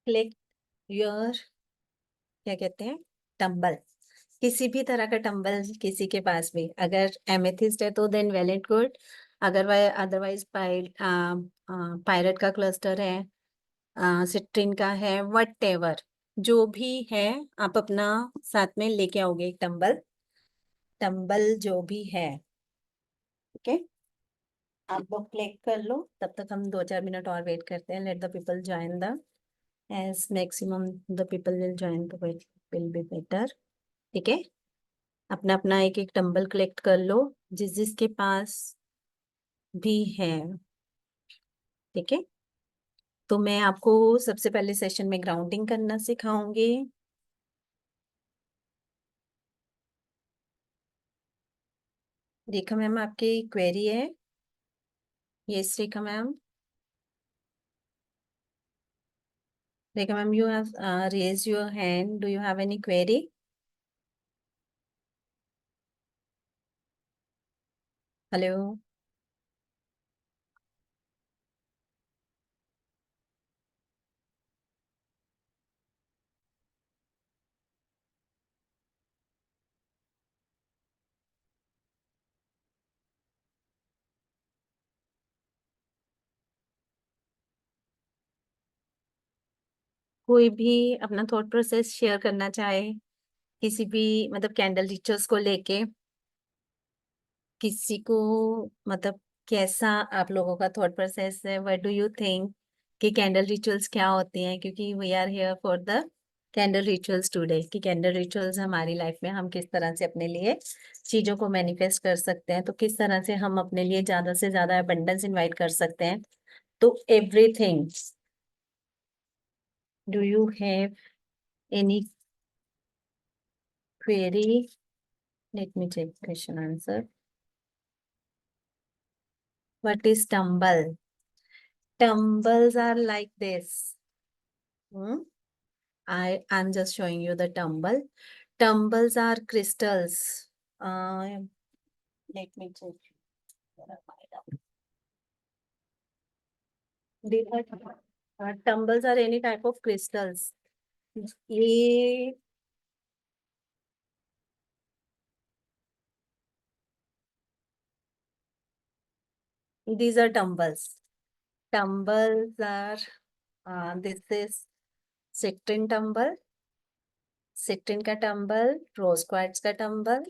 Click your, क्या कहते हैं, टंबल। किसी भी तरह का टंबल किसी के पास भी, अगर एमेथिस्ट है तो देन वेल एंड गुड, अगर वह अदरवाइज पायरेट का क्लस्टर है, सिट्रिन का है, वट एवर जो भी है, आप अपना साथ में लेके आओगे एक टंबल, टंबल जो भी है। ठीक है, आप लोग क्लिक कर लो, तब तक हम 2-4 मिनट और वेट करते हैं। Let the people join the, as maximum the people will join the will be better. ठीक है, अपना अपना एक एक टंबल कलेक्ट कर लो, जिस जिसके पास भी है। ठीक है, तो मैं आपको सबसे पहले सेशन में ग्राउंडिंग करना सिखाऊंगी। रेखा मैम, आपकी क्वेरी है? Yes Rekha ma'am. Rekha ma'am, you have raised your hand. Do you have any query? Hello. कोई भी अपना थॉट प्रोसेस शेयर करना चाहे किसी भी, मतलब कैंडल रिचुअल्स को लेके, किसी को, मतलब कैसा आप लोगों का थॉट प्रोसेस है, व्हाट डू यू थिंक कि कैंडल रिचुअल्स क्या होती हैं, क्योंकि we are here for the candle rituals today, कि कैंडल रिचुअल्स हमारी लाइफ में हम किस तरह से अपने लिए चीजों को मैनिफेस्ट कर सकते हैं, तो किस तरह से हम अपने लिए ज्यादा से ज्यादा अबंडेंस इनवाइट कर सकते हैं। तो everything, do you have any query? Let me check question answer. What is tumble? Tumbles are like this. Hmm? I'm just showing you the tumble. Tumbles are crystals. Let me check. These are tumbles are any type of crystals. ये these are tumbles. Tumbles are this is citrine tumble, citrine का tumble, रोज quartz का tumble.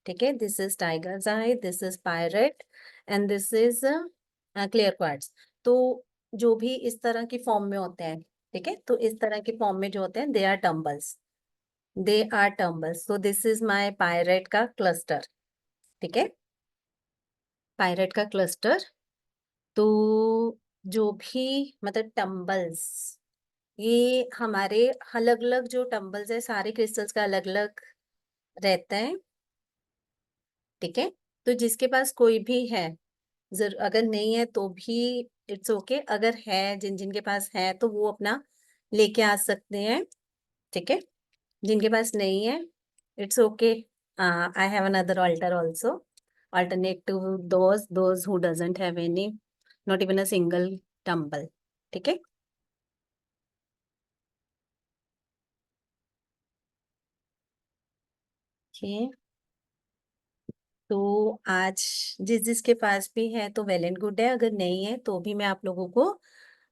ठीक है, this is tigers I, this is pirate, and this is clear quartz. तो जो भी इस तरह की फॉर्म में होते हैं, ठीक है, तो इस तरह के फॉर्म में जो होते हैं, they are tumbles, they are tumbles. तो दिस इज माय पायरेट का क्लस्टर। ठीक है, पायरेट का क्लस्टर। तो जो भी, मतलब टंबल्स, ये हमारे अलग अलग जो टंबल्स है, सारे क्रिस्टल्स का अलग अलग रहता है। ठीक है, तो जिसके पास कोई भी है, अगर नहीं है तो भी इट्स ओके, अगर है, जिन जिनके पास है तो वो अपना लेके आ सकते हैं। ठीक है, जिनके पास नहीं है, it's okay, I have another alter also, alternate to those who doesn't have any, not even a single tumble. ठीक है, okay. तो आज जिस जिसके पास भी है तो वेल एंड गुड है, अगर नहीं है तो भी मैं आप लोगों को,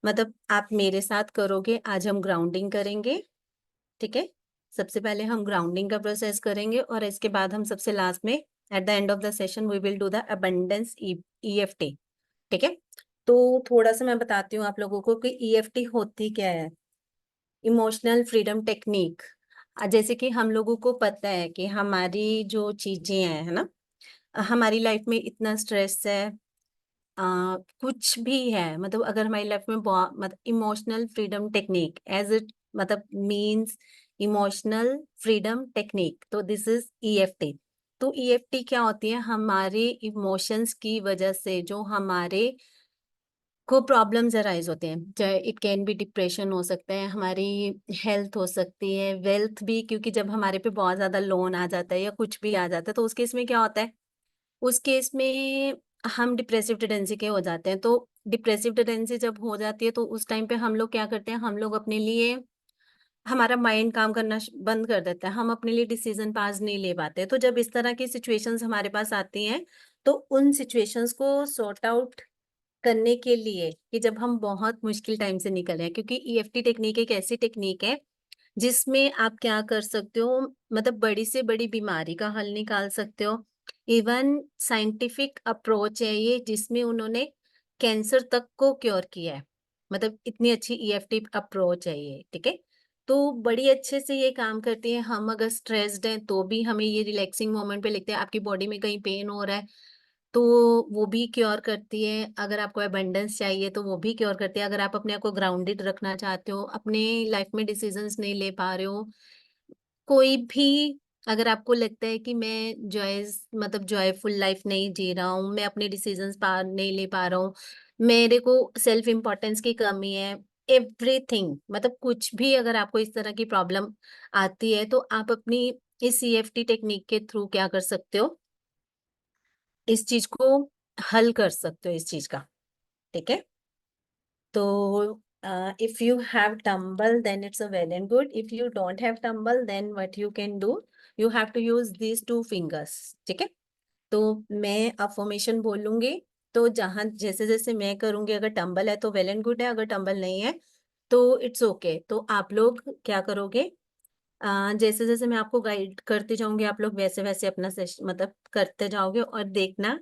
मतलब आप मेरे साथ करोगे, आज हम ग्राउंडिंग करेंगे। ठीक है, सबसे पहले हम ग्राउंडिंग का प्रोसेस करेंगे, और इसके बाद हम सबसे लास्ट में at the end of the session we will do the abundance EFT. ठीक है, तो थोड़ा सा मैं बताती हूँ आप लोगों को कि ईएफटी होती क्या है। Emotional freedom technique. जैसे कि हम लोगों को पता है कि हमारी जो चीजें हैं, है ना, हमारी लाइफ में इतना स्ट्रेस है, कुछ भी है, मतलब अगर हमारी लाइफ में बहुत, मतलब emotional freedom technique as it, मतलब मींस इमोशनल फ्रीडम टेक्निक, तो दिस इज ईएफटी। तो ईएफटी क्या होती है, हमारे इमोशंस की वजह से जो हमारे को प्रॉब्लम्स अराइज होते हैं, चाहे इट कैन बी डिप्रेशन हो सकता है, हमारी हेल्थ हो सकती है, वेल्थ भी, क्योंकि जब हमारे पे बहुत ज्यादा लोन आ जाता है या कुछ भी आ जाता है, तो उस केस में क्या होता है, उस केस में हम डिप्रेसिव टेंडेंसी के हो जाते हैं। तो डिप्रेसिव टेंडेंसी जब हो जाती है तो उस टाइम पे हम लोग क्या करते हैं, हम लोग अपने लिए हमारा माइंड काम करना बंद कर देता है, हम अपने लिए डिसीजन पास नहीं ले पाते। तो जब इस तरह की सिचुएशंस हमारे पास आती हैं, तो उन सिचुएशंस को सॉर्ट आउट करने के लिए कि जब हम बहुत मुश्किल टाइम से निकले हैं, क्योंकि ईएफटी टेक्निक एक ऐसी टेक्निक है जिसमें आप क्या कर सकते हो, मतलब बड़ी से बड़ी बीमारी का हल निकाल सकते हो। इवन साइंटिफिक अप्रोच है ये, जिसमें उन्होंने कैंसर तक को क्योर किया है। मतलब इतनी अच्छी ईएफटी अप्रोच है ये, ठीक है। तो बड़ी अच्छे से ये काम करती है। हम अगर स्ट्रेस्ड हैं तो भी हमें ये रिलैक्सिंग मोमेंट पे लिखते हैं। आपकी बॉडी में कहीं पेन हो रहा है तो वो भी क्योर करती है। अगर आपको अबंडेंस चाहिए तो वो भी क्योर करती है। अगर आप अपने आप को ग्राउंडेड रखना चाहते हो, अपने लाइफ में डिसीजंस नहीं ले पा रहे हो, कोई भी, अगर आपको लगता है कि मैं मतलब जॉयफुल लाइफ नहीं जी रहा हूँ, मैं अपने डिसीजंस पार नहीं ले पा रहा हूँ, मेरे को सेल्फ इम्पोर्टेंस की कमी है, एवरीथिंग, मतलब कुछ भी अगर आपको इस तरह की प्रॉब्लम आती है, तो आप अपनी इस सीएफटी टेक्निक के थ्रू क्या कर सकते हो, इस चीज को हल कर सकते हो इस चीज का, ठीक है। तो if you have tumble then it's a well and good. If you don't have tumble then what you can do, you have to use these two fingers, ठीक है। तो मैं अफर्मेशन बोलूंगी, तो जहां जैसे जैसे मैं करूंगी, अगर टंबल है तो वेल एंड गुड है, अगर टंबल नहीं है तो इट्स ओके। तो आप लोग क्या करोगे, जैसे जैसे मैं आपको गाइड करती जाऊंगी, आप लोग वैसे वैसे अपना सेशन मतलब करते जाओगे, और देखना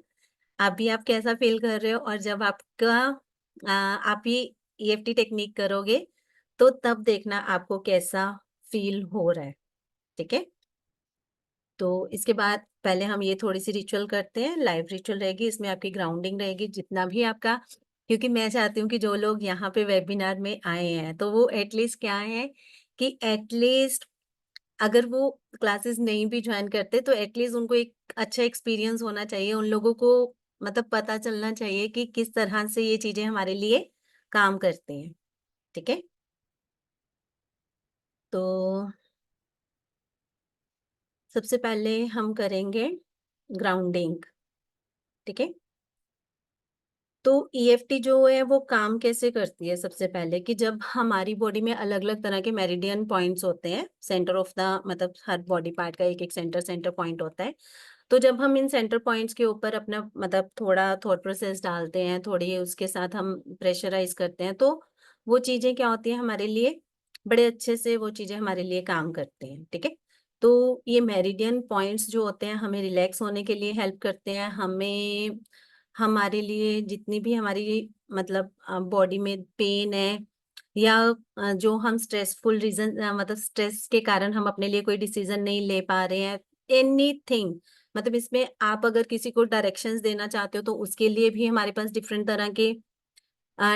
अभी आप कैसा फील कर रहे हो। और जब आपका आप ये ईएफटी टेक्निक करोगे तो तब देखना आपको कैसा फील हो रहा है, ठीक है। तो इसके बाद पहले हम ये थोड़ी सी रिचुअल करते हैं, लाइव रिचुअल रहेगी, इसमें आपकी ग्राउंडिंग रहेगी जितना भी आपका, क्योंकि मैं चाहती हूँ कि जो लोग यहाँ पे वेबिनार में आए हैं तो वो एटलीस्ट क्या है कि एटलीस्ट अगर वो क्लासेस नहीं भी ज्वाइन करते तो एटलीस्ट उनको एक अच्छा एक्सपीरियंस होना चाहिए, उन लोगों को मतलब पता चलना चाहिए कि किस तरह से ये चीजें हमारे लिए काम करती हैं, ठीक है। तो सबसे पहले हम करेंगे ग्राउंडिंग, ठीक है। तो ईएफटी जो है वो काम कैसे करती है, सबसे पहले कि जब हमारी बॉडी में अलग अलग तरह के मेरिडियन पॉइंट्स होते हैं, सेंटर ऑफ द मतलब हर बॉडी पार्ट का एक एक सेंटर पॉइंट होता है। तो जब हम इन सेंटर पॉइंट्स के ऊपर अपना मतलब थोड़ा थॉट प्रोसेस डालते हैं, थोड़ी उसके साथ हम प्रेशराइज करते हैं, तो वो चीजें क्या होती हैं हमारे लिए, बड़े अच्छे से वो चीजें हमारे लिए काम करती हैं, ठीक है। तो ये मेरिडियन पॉइंट्स जो होते हैं हमें रिलैक्स होने के लिए हेल्प करते हैं, हमें हमारे लिए जितनी भी हमारी मतलब बॉडी में पेन है, या जो हम स्ट्रेसफुल रीजन मतलब स्ट्रेस के कारण हम अपने लिए कोई डिसीजन नहीं ले पा रहे हैं, एनीथिंग, मतलब इसमें आप अगर किसी को डायरेक्शंस देना चाहते हो तो उसके लिए भी हमारे पास डिफरेंट तरह के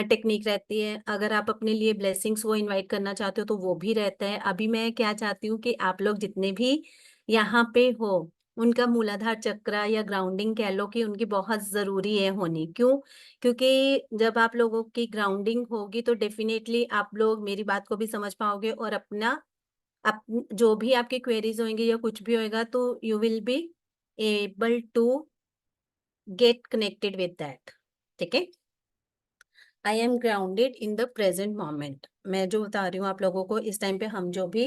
टेक्निक रहती है। अगर आप अपने लिए ब्लेसिंग्स को इनवाइट करना चाहते हो तो वो भी रहता है। अभी मैं क्या चाहती हूँ कि आप लोग जितने भी यहाँ पे हो, उनका मूलाधार चक्र या ग्राउंडिंग कह लो कि उनकी बहुत जरूरी है होनी। क्यों? क्योंकि जब आप लोगों की ग्राउंडिंग होगी तो डेफिनेटली आप लोग मेरी बात को भी समझ पाओगे, और अपना जो भी आपकी क्वेरीज होंगी या कुछ भी होएगा तो you will be able to get connected with that, ठीक है। I am grounded in the present moment, मैं जो बता रही हूँ आप लोगों को, इस टाइम पे हम जो भी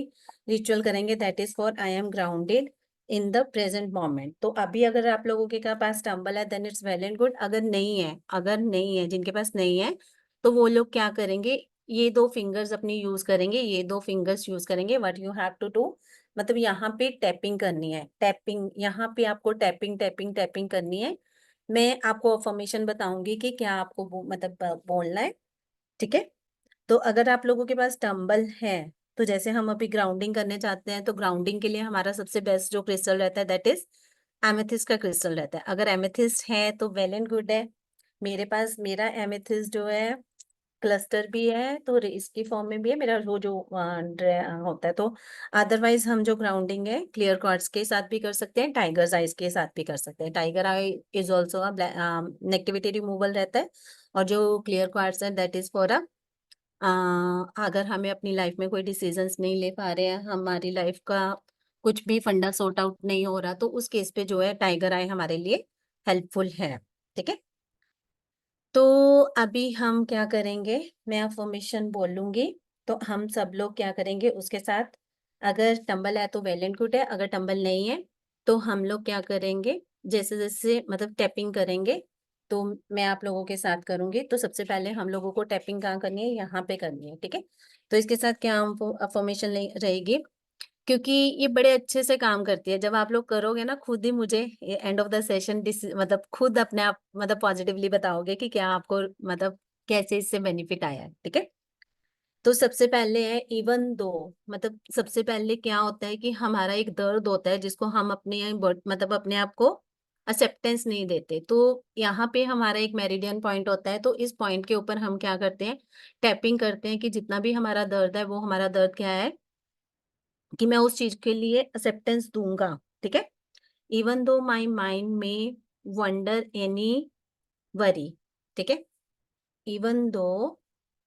रिचुअल करेंगे that is for I am grounded in the present moment. तो अभी अगर आप लोगों के पास टंबल है then it's well and good. अगर नहीं है जिनके पास नहीं है तो वो लोग क्या करेंगे, ये दो फिंगर्स अपनी यूज करेंगे, ये दो फिंगर्स यूज करेंगे। What you have to do, मतलब यहाँ पे टैपिंग करनी है, टैपिंग, यहाँ पे आपको टैपिंग टैपिंग टैपिंग करनी है। मैं आपको अफर्मेशन बताऊंगी कि क्या आपको मतलब बोलना है, ठीक है। तो अगर आप लोगों के पास टंबल है, तो जैसे हम अभी ग्राउंडिंग करने चाहते हैं, तो ग्राउंडिंग के लिए हमारा सबसे बेस्ट जो क्रिस्टल रहता है दैट इज एमेथिस्ट का क्रिस्टल रहता है। अगर एमेथिस्ट है तो वेल एंड गुड है। मेरे पास मेरा एमेथिस्ट जो है क्लस्टर भी है, तो इसकी फॉर्म में भी है मेरा वो जो होता है। तो अदरवाइज हम जो ग्राउंडिंग है क्लियर क्वार्ट्ज के साथ भी कर सकते हैं, टाइगर्स आइज के साथ भी कर सकते हैं। Tiger I is also negativity removal रहता है, और जो क्लियर क्वार्ट्ज है दैट इज फॉर अगर हमें अपनी लाइफ में कोई डिसीजंस नहीं ले पा रहे हैं, हमारी लाइफ का कुछ भी फंडा सॉर्ट आउट नहीं हो रहा, तो उस केस पे जो है टाइगर आई हमारे लिए हेल्पफुल है, ठीक है। तो अभी हम क्या करेंगे, मैं अफर्मेशन बोलूंगी तो हम सब लोग क्या करेंगे उसके साथ, अगर टंबल है तो वेल एंड गुड है, अगर टंबल नहीं है तो हम लोग क्या करेंगे, जैसे जैसे मतलब टैपिंग करेंगे, तो मैं आप लोगों के साथ करूंगी। तो सबसे पहले हम लोगों को टैपिंग कहाँ करनी है, यहाँ पे करनी है, ठीक है। तो इसके साथ क्या अफर्मेशन रहेगी, क्योंकि ये बड़े अच्छे से काम करती है। जब आप लोग करोगे ना, खुद ही मुझे एंड ऑफ द सेशन मतलब खुद अपने आप मतलब पॉजिटिवली बताओगे कि क्या आपको मतलब कैसे इससे बेनिफिट आया है, ठीक है। तो सबसे पहले है इवन दो, मतलब सबसे पहले क्या होता है कि हमारा एक दर्द होता है जिसको हम अपने मतलब अपने आप को एक्सेप्टेंस नहीं देते। तो यहाँ पे हमारा एक मेरिडियन पॉइंट होता है, तो इस पॉइंट के ऊपर हम क्या करते हैं, टैपिंग करते हैं कि जितना भी हमारा दर्द है वो हमारा दर्द क्या है, कि मैं उस चीज के लिए एक्सेप्टेंस दूंगा, ठीक है। इवन दो माई माइंड में वंडर एनी वरी, ठीक है। इवन दो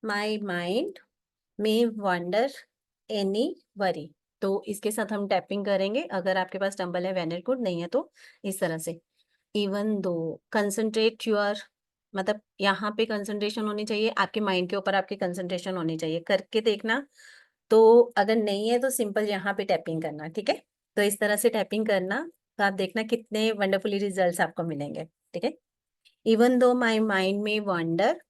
माई माइंड में वंडर एनी वरी। तो इसके साथ हम टैपिंग करेंगे, अगर आपके पास टंबल है वेनर गुड, नहीं है तो इस तरह से। इवन दो कंसंट्रेट योर, मतलब यहाँ पे कंसंट्रेशन होनी चाहिए, आपके माइंड के ऊपर आपकी कंसंट्रेशन होनी चाहिए, करके देखना। तो अगर नहीं है तो सिंपल यहाँ पे टैपिंग करना, ठीक है। तो इस तरह से टैपिंग करना, तो आप देखना कितने वंडरफुली रिजल्ट्स आपको मिलेंगे, ठीक है। इवन दो माई माइंड में वंडर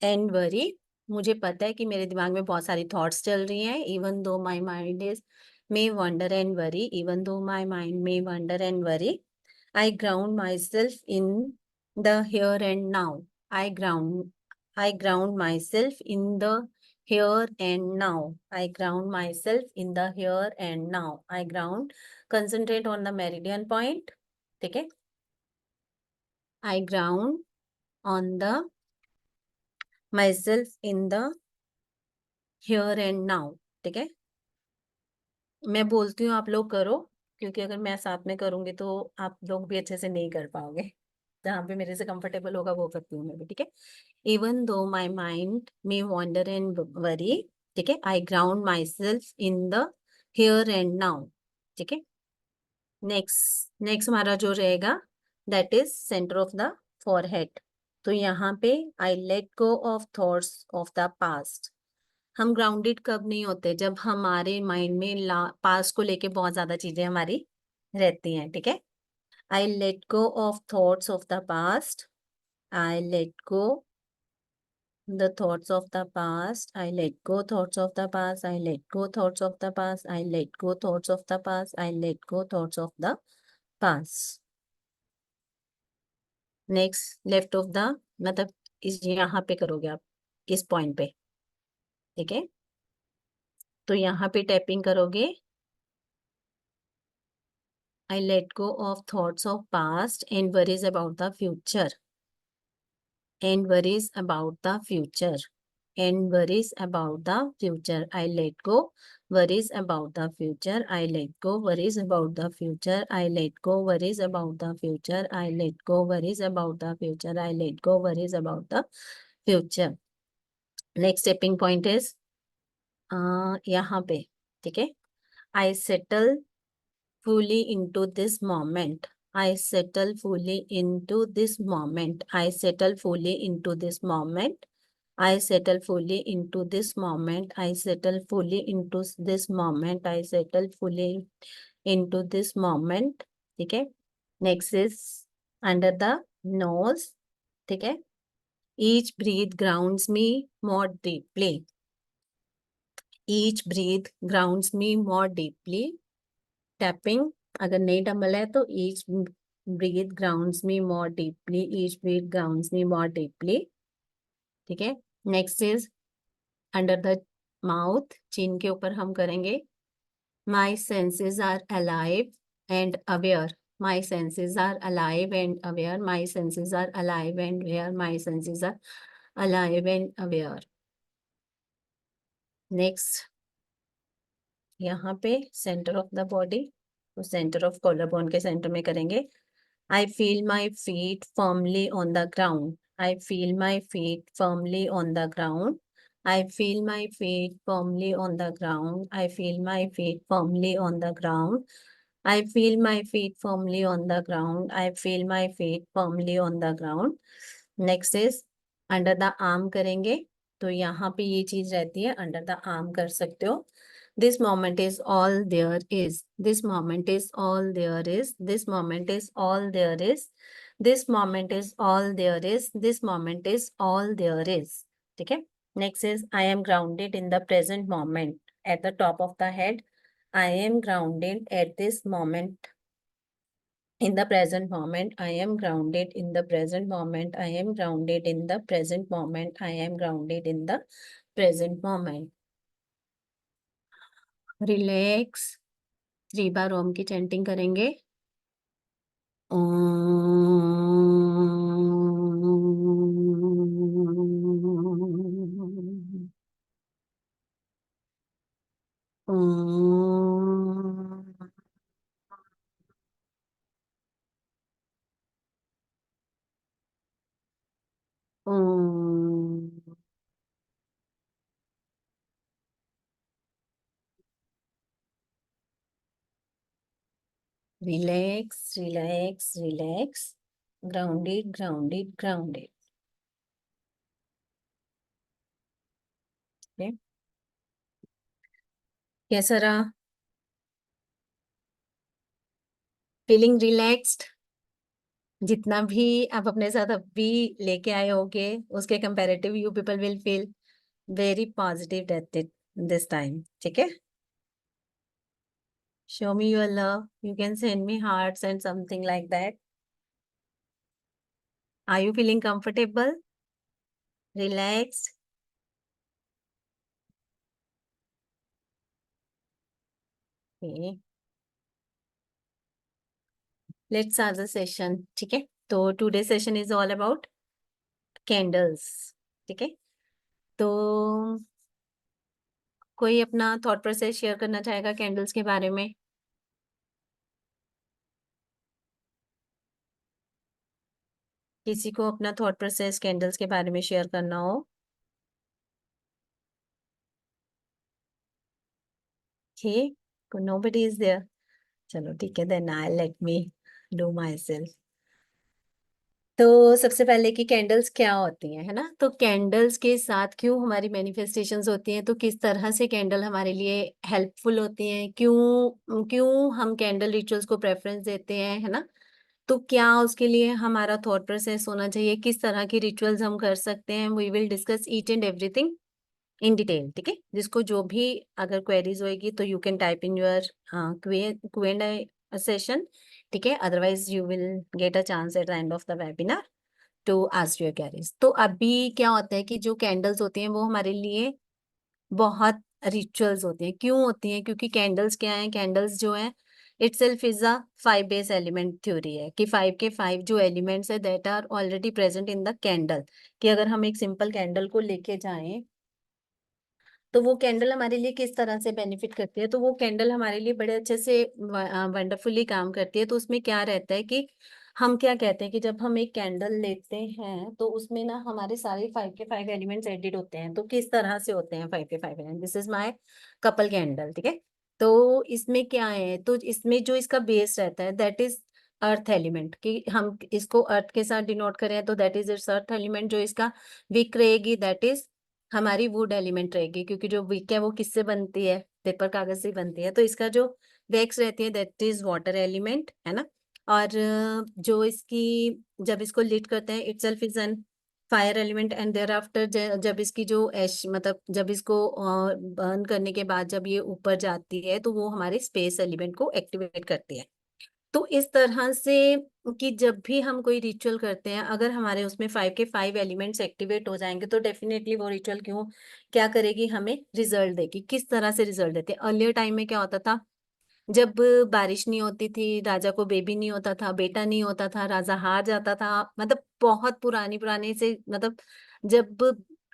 एंड वरी, मुझे पता है कि मेरे दिमाग में बहुत सारी थॉट्स चल रही हैं। Even though my mind is may wonder and worry, even though my mind may wonder and worry, I ground myself in the here and now. I ground I ground myself in the here and now. I ground myself in the here and now. I ground, concentrate on the meridian point, ठीक है। I ground on the myself in the here and now, ठीक है। मैं बोलती हूँ आप लोग करो, क्योंकि अगर मैं साथ में करूंगी तो आप लोग भी अच्छे से नहीं कर पाओगे। जहाँ पे मेरे से कंफर्टेबल होगा वो करती हूँ मैं भी, ठीक है। Even though my mind may wander and worry, ठीक है, I ground myself in the here and now, ठीक है। नेक्स्ट हमारा जो रहेगा, that is centre of the forehead. तो यहाँ पे I let go of thoughts of the past. हम ग्राउंडेड कब नहीं होते, जब हमारे माइंड में पास्ट को लेके बहुत ज्यादा चीजें हमारी रहती हैं, ठीक है। आई let go of thoughts of the past, I let go the thoughts of the past, I let go thoughts of the past, I let go thoughts of the past, I let go thoughts of the past, I let go thoughts of the past. Next left of the, मतलब इस यहाँ पे करोगे आप, इस point पे, ठीक है। तो यहाँ पे टैपिंग करोगे, I let go of thoughts of past and worries about the future, and worries about the future, and worries about the future. I let go worries about the future, I let go worries about the future, I let go worries about the future, I let go worries about the future, I let go worries about the future. Next stepping point is यहाँ पे, ठीक है। आई settle fully into this moment, I settle fully into this moment, I settle fully into this moment, I settle fully into this moment, I settle fully into this moment, I settle fully into this moment, ठीक है। Next is under the nose, ठीक है। each breath grounds me more deeply, each breath grounds me more deeply, tapping, अगर नहीं dumbbell है तो each breath grounds me more deeply, each breath grounds me more deeply, ठीक है। Next is under the mouth, chin के ऊपर हम करेंगे, my senses are alive and aware, my senses are alive and aware, my senses are alive and aware, my senses are alive and aware. Next यहाँ पे centre of the body, तो centre of collar bone के centre में करेंगे, I feel my feet firmly on the ground, I feel my feet firmly on the ground, I feel my feet firmly on the ground, I feel my feet firmly on the ground, I feel my feet firmly on the ground, I feel my feet firmly on the ground. Next is under the arm करेंगे, तो यहाँ पे ये चीज रहती है, under the arm कर सकते हो। This moment is all there is, this moment is all there is, this moment is all there is, this moment is all there is, this moment is all there is. ठीक है। Next is I am grounded in the present moment at the top of the head. I am grounded at this moment in the present moment. I am grounded in the present moment. I am grounded in the present moment. I am grounded in the present moment. Relax. 3 बार ओम की chanting करेंगे। ओम। ओम। ओम। Relax, relax, relax. Grounded, grounded, grounded. Okay. कैसा रहा? Feeling relaxed? जितना भी आप अपने साथ अभी लेके आए होगे उसके comparative you people will feel very positive that this time. ठीक है। Show me your love, you can send me hearts and something like that. Are you feeling comfortable, relaxed? Let's start the session. ठीक है। तो today session is all about candles. ठीक है। तो कोई अपना थॉट प्रोसेस शेयर करना चाहेगा कैंडल्स के बारे में? किसी को अपना थॉट प्रोसेस कैंडल्स के बारे में शेयर करना हो? Okay, nobody is there. चलो ठीक है, then I let me do my self. तो सबसे पहले कि कैंडल्स क्या होती हैं, है ना? तो कैंडल्स के साथ क्यों हमारी मैनिफेस्टेशंस होती हैं, तो किस तरह से कैंडल हमारे लिए हेल्पफुल होती हैं, क्यों क्यों हम कैंडल रिचुअल्स को प्रेफरेंस देते हैं, है ना? तो क्या उसके लिए हमारा थॉट प्रोसेस होना चाहिए, किस तरह की रिचुअल्स हम कर सकते हैं, we will discuss each and everything in detail. ठीक है। जिसको जो भी अगर क्वेरीज होएगी तो you can type in your question session. ठीक है। Otherwise you will get a chance at the end of the webinar to ask your queries. तो अभी क्या होता है कि जो कैंडल्स होती हैं वो हमारे लिए बहुत रिचुअल्स होती हैं। क्यों होती हैं? क्योंकि कैंडल्स क्या है, कैंडल्स जो है itself is a 5 base element theory है कि 5 के 5 जो एलिमेंट्स है that are already present in the candle. कि अगर हम एक सिंपल कैंडल को लेके जाएं तो वो कैंडल हमारे लिए किस तरह से बेनिफिट करती है, तो वो कैंडल हमारे लिए बड़े अच्छे से वंडरफुली काम करती है। तो उसमें क्या रहता है कि हम क्या कहते हैं कि जब हम एक कैंडल लेते हैं तो उसमें ना हमारे सारे 5 के 5 एलिमेंट्स एडिड होते हैं। तो किस तरह से होते हैं 5 के 5 element? This is my couple candle. ठीक है। तो इसमें क्या है, तो इसमें जो इसका बेस रहता है दैट इज अर्थ एलिमेंट। कि हम इसको अर्थ के साथ डिनोट करें तो that is it's earth element. जो इसका विक रहेगी दैट इज हमारी वुड एलिमेंट रहेगी, क्योंकि जो विक है वो किससे बनती है, पेपर कागज से बनती है। तो इसका जो वैक्स रहती है दैट इज वाटर एलिमेंट, है ना? और जो इसकी जब इसको लीट करते हैं itself is an fire element and thereafter जब इसकी जो एश मतलब जब इसको बर्न करने के बाद जब ये ऊपर जाती है तो वो हमारे स्पेस एलिमेंट को एक्टिवेट करती है। तो इस तरह से कि जब भी हम कोई रिचुअल करते हैं अगर हमारे उसमें 5 के 5 एलिमेंट्स एक्टिवेट हो जाएंगे तो डेफिनेटली वो रिचुअल क्यों क्या करेगी, हमें रिजल्ट देगी। किस तरह से रिजल्ट देते हैं? अर्लियर टाइम में क्या होता था, जब बारिश नहीं होती थी, राजा को बेबी नहीं होता था, बेटा नहीं होता था, राजा हार जाता था। मतलब बहुत पुरानी पुराने से मतलब जब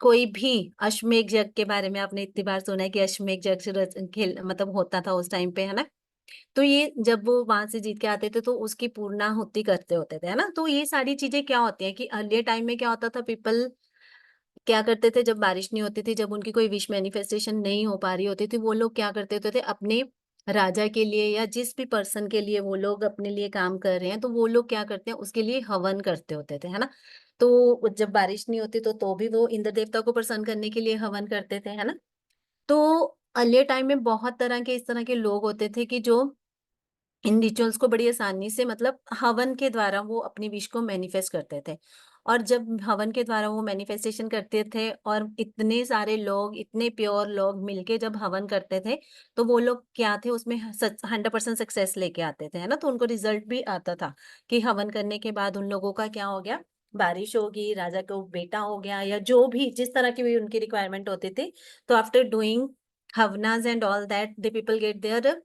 कोई भी अश्वमेध यज्ञ के बारे में आपने इतनी बार सुना है कि अश्वमेध यज्ञ खेल मतलब होता था उस टाइम पे, है ना? तो ये जब वो वहां से जीत के आते थे तो उसकी पूर्णाहुति करते होते थे, है ना? तो ये सारी चीजें क्या होती हैं कि अर्लियर टाइम में क्या होता था, पीपल क्या करते थे जब बारिश नहीं होती थी, जब उनकी कोई विश मैनिफेस्टेशन नहीं हो पा रही होती थी, वो लोग क्या करते होते थे अपने राजा के लिए या जिस भी पर्सन के लिए वो लोग अपने लिए काम कर रहे हैं तो वो लोग क्या करते हैं उसके लिए हवन करते होते थे, है ना? तो जब बारिश नहीं होती तो भी वो इंद्र देवता को प्रसन्न करने के लिए हवन करते थे, है ना। तो अर्लियर टाइम में बहुत तरह के इस तरह के लोग होते थे कि जो इन रिचुअल्स को बड़ी आसानी से मतलब हवन के द्वारा वो अपनी विश को मैनिफेस्ट करते थे। और जब हवन के द्वारा वो मैनिफेस्टेशन करते थे और इतने सारे लोग, इतने प्योर लोग मिलके जब हवन करते थे, तो वो लोग क्या थे उसमें 100% सक्सेस लेके आते थे, है ना। तो उनको रिजल्ट भी आता था कि हवन करने के बाद उन लोगों का क्या हो गया, बारिश होगी, राजा को बेटा हो गया, या जो भी जिस तरह की भी उनकी रिक्वायरमेंट होती थी। तो after doing havans and all that the people get their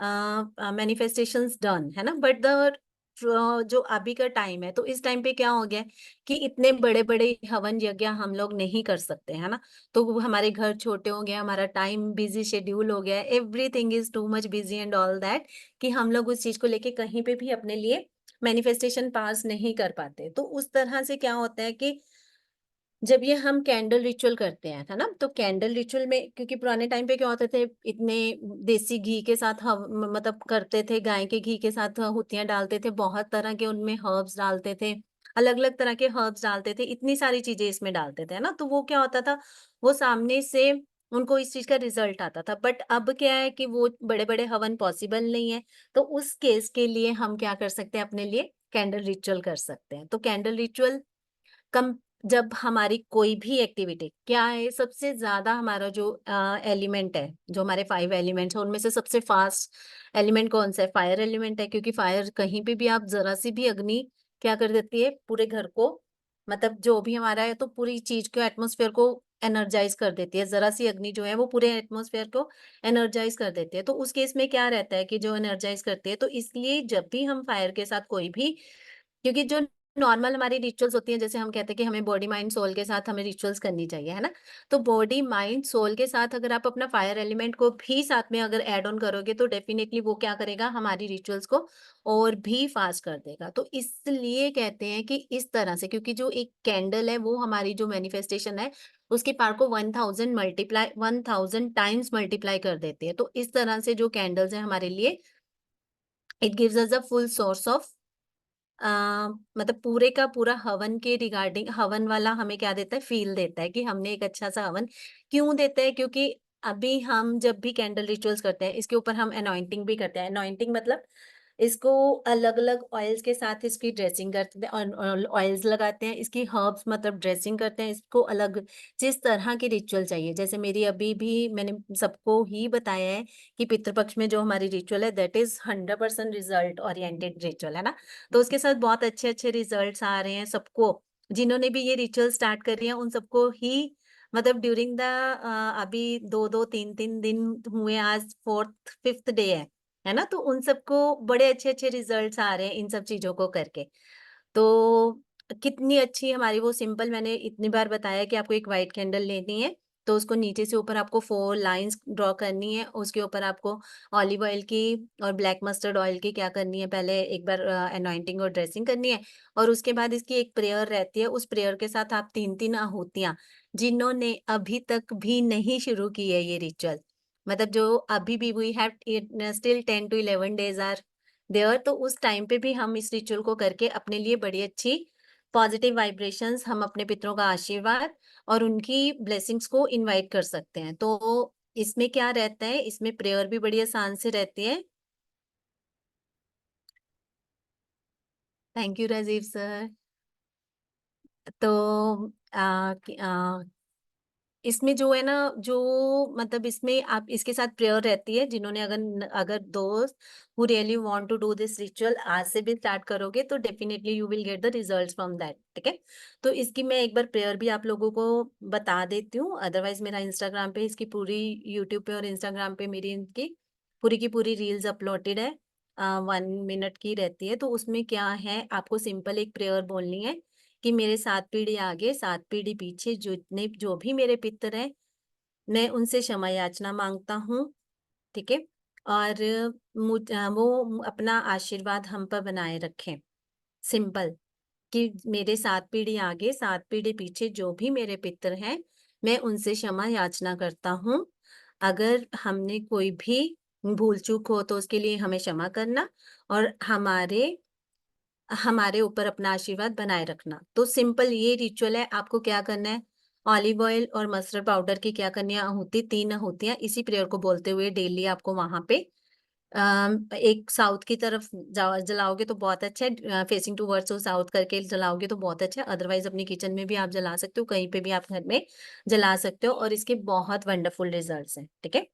manifestations done, है ना। बट द जो अभी का टाइम है, तो इस टाइम पे क्या हो गया कि इतने बड़े बड़े हवन यज्ञ हम लोग नहीं कर सकते, है ना। तो वो हमारे घर छोटे हो गए, हमारा टाइम बिजी शेड्यूल हो गया, everything is too much busy and all that, कि हम लोग उस चीज को लेके कहीं पे भी अपने लिए मैनिफेस्टेशन पास नहीं कर पाते। तो उस तरह से क्या होता है कि जब ये हम कैंडल रिचुअल करते हैं, है ना, तो कैंडल रिचुअल में क्योंकि पुराने टाइम पे क्या होते थे, इतने देसी घी के साथ मतलब करते थे, गाय के घी के साथ हुतियां डालते थे, बहुत तरह के उनमें हर्ब्स डालते थे, अलग अलग तरह के हर्ब्स डालते थे, इतनी सारी चीजें इसमें डालते थे, है ना। तो वो क्या होता था, वो सामने से उनको इस चीज का रिजल्ट आता था। बट अब क्या है कि वो बड़े बड़े हवन पॉसिबल नहीं है। तो उस केस के लिए हम क्या कर सकते हैं, अपने लिए कैंडल रिचुअल कर सकते हैं। तो कैंडल रिचुअल कम जब हमारी कोई भी एक्टिविटी क्या है, सबसे ज्यादा हमारा जो एलिमेंट है, जो हमारे 5 एलिमेंट्स है, उनमें से सबसे फास्ट एलिमेंट कौन सा है, फायर एलिमेंट है। क्योंकि फायर कहीं पे भी आप जरा सी भी अग्नि क्या कर देती है, पूरे घर को, मतलब जो भी हमारा है, तो पूरी चीज को, एटमोस्फेयर को एनर्जाइज कर देती है। जरा सी अग्नि जो है वो पूरे एटमोस्फेयर को एनर्जाइज कर देती है। तो उस केस में क्या रहता है कि जो एनर्जाइज करती है, तो इसलिए जब भी हम फायर के साथ कोई भी, क्योंकि जो नॉर्मल हमारी रिचुअल्स होती हैं, जैसे हम कहते हैं कि हमें बॉडी माइंड सोल के साथ हमें रिचुअल्स करनी चाहिए, है ना। तो बॉडी माइंड सोल के साथ अगर आप अपना फायर एलिमेंट को भी साथ में अगर ऐड ऑन करोगे, तो डेफिनेटली वो क्या करेगा, हमारी रिचुअल्स को और भी फास्ट कर देगा। तो इसलिए कहते हैं कि इस तरह से, क्योंकि जो एक कैंडल है वो हमारी जो मैनिफेस्टेशन है उसके पावर को 1000 टाइम्स मल्टीप्लाई कर देती है। तो इस तरह से जो कैंडल्स है हमारे लिए, it gives us a full source of a, मतलब पूरे का पूरा हवन के रिगार्डिंग, हवन वाला हमें क्या देता है, फील देता है कि हमने एक अच्छा सा हवन क्यों देता है, क्योंकि अभी हम जब भी कैंडल रिचुअल्स करते हैं, इसके ऊपर हम अनॉइंटिंग भी करते हैं। अनॉइंटिंग मतलब इसको अलग अलग ऑयल्स के साथ इसकी ड्रेसिंग करते हैं, और ऑयल्स लगाते हैं, इसकी हर्ब्स मतलब ड्रेसिंग करते हैं, इसको अलग जिस तरह की रिचुअल चाहिए। जैसे मेरी अभी भी मैंने सबको ही बताया है कि पितृपक्ष में जो हमारी रिचुअल है, that is 100% result oriented ritual, है ना। तो उसके साथ बहुत अच्छे अच्छे रिजल्ट्स आ रहे हैं सबको। जिन्होंने भी ये रिचुअल स्टार्ट करी है उन सबको ही, मतलब ड्यूरिंग द अभी 2-2 3-3 दिन हुए, आज 4th 5th डे है ना। तो उन सबको बड़े अच्छे अच्छे रिजल्ट्स आ रहे हैं इन सब चीजों को करके। तो कितनी अच्छी हमारी वो सिंपल, मैंने इतनी बार बताया कि आपको एक व्हाइट कैंडल लेनी है, तो उसको नीचे से ऊपर आपको 4 लाइंस ड्रॉ करनी है। उसके ऊपर आपको ऑलिव ऑयल की और ब्लैक मस्टर्ड ऑयल की क्या करनी है, पहले एक बार अनॉइंटिंग और ड्रेसिंग करनी है। और उसके बाद इसकी एक प्रेयर रहती है, उस प्रेयर के साथ आप 3-3 आहुतियां, जिन्होंने अभी तक भी नहीं शुरू की है ये रिचुअल, मतलब जो अभी भी we have still 10 to 11 days are there, तो उस टाइम पे भी हम इस रिचुअल को करके अपने लिए बड़ी अच्छी पॉजिटिव वाइब्रेशंस, हम अपने पितरों का आशीर्वाद और उनकी ब्लेसिंग्स को इनवाइट कर सकते हैं। तो इसमें क्या रहता है, इसमें प्रेयर भी बड़ी आसान से रहती है। Thank you Rajeev sir. तो इसमें जो है ना, जो मतलब इसमें आप इसके साथ प्रेयर रहती है, जिन्होंने अगर अगर those who really want to do this ritual आज से भी स्टार्ट करोगे, तो definitely you will get the results from that, ठीक है। तो इसकी मैं एक बार प्रेयर भी आप लोगों को बता देती हूँ। अदरवाइज मेरा इंस्टाग्राम पे इसकी पूरी, यूट्यूब पे और इंस्टाग्राम पे मेरी इनकी पूरी की पूरी रील्स अपलोडेड है, 1 मिनट की रहती है। तो उसमें क्या है, आपको सिंपल एक प्रेयर बोलनी है कि मेरे 7 पीढ़ी आगे 7 पीढ़ी पीछे जितने जो भी मेरे पितर हैं, मैं उनसे क्षमा याचना मांगता हूँ, ठीक है। और वो अपना आशीर्वाद हम पर बनाए रखें। सिंपल, कि मेरे 7 पीढ़ी आगे 7 पीढ़ी पीछे जो भी मेरे पितर हैं, मैं उनसे क्षमा याचना करता हूँ। अगर हमने कोई भी भूल चूक हो तो उसके लिए हमें क्षमा करना, और हमारे हमारे ऊपर अपना आशीर्वाद बनाए रखना। तो सिंपल ये रिचुअल है। आपको क्या करना है, ऑलिव ऑयल और मस्टर्ड पाउडर की क्या करनी है, आहुति 3 आहुतियां इसी प्रेयर को बोलते हुए डेली आपको वहां पे एक साउथ की तरफ जलाओगे तो बहुत अच्छा है, फेसिंग टूवर्ड्स साउथ करके जलाओगे तो बहुत अच्छा है। अदरवाइज अपनी किचन में भी आप जला सकते हो, कहीं पे भी आप घर में जला सकते हो, और इसके बहुत वंडरफुल रिजल्ट्स हैं। ठीक है,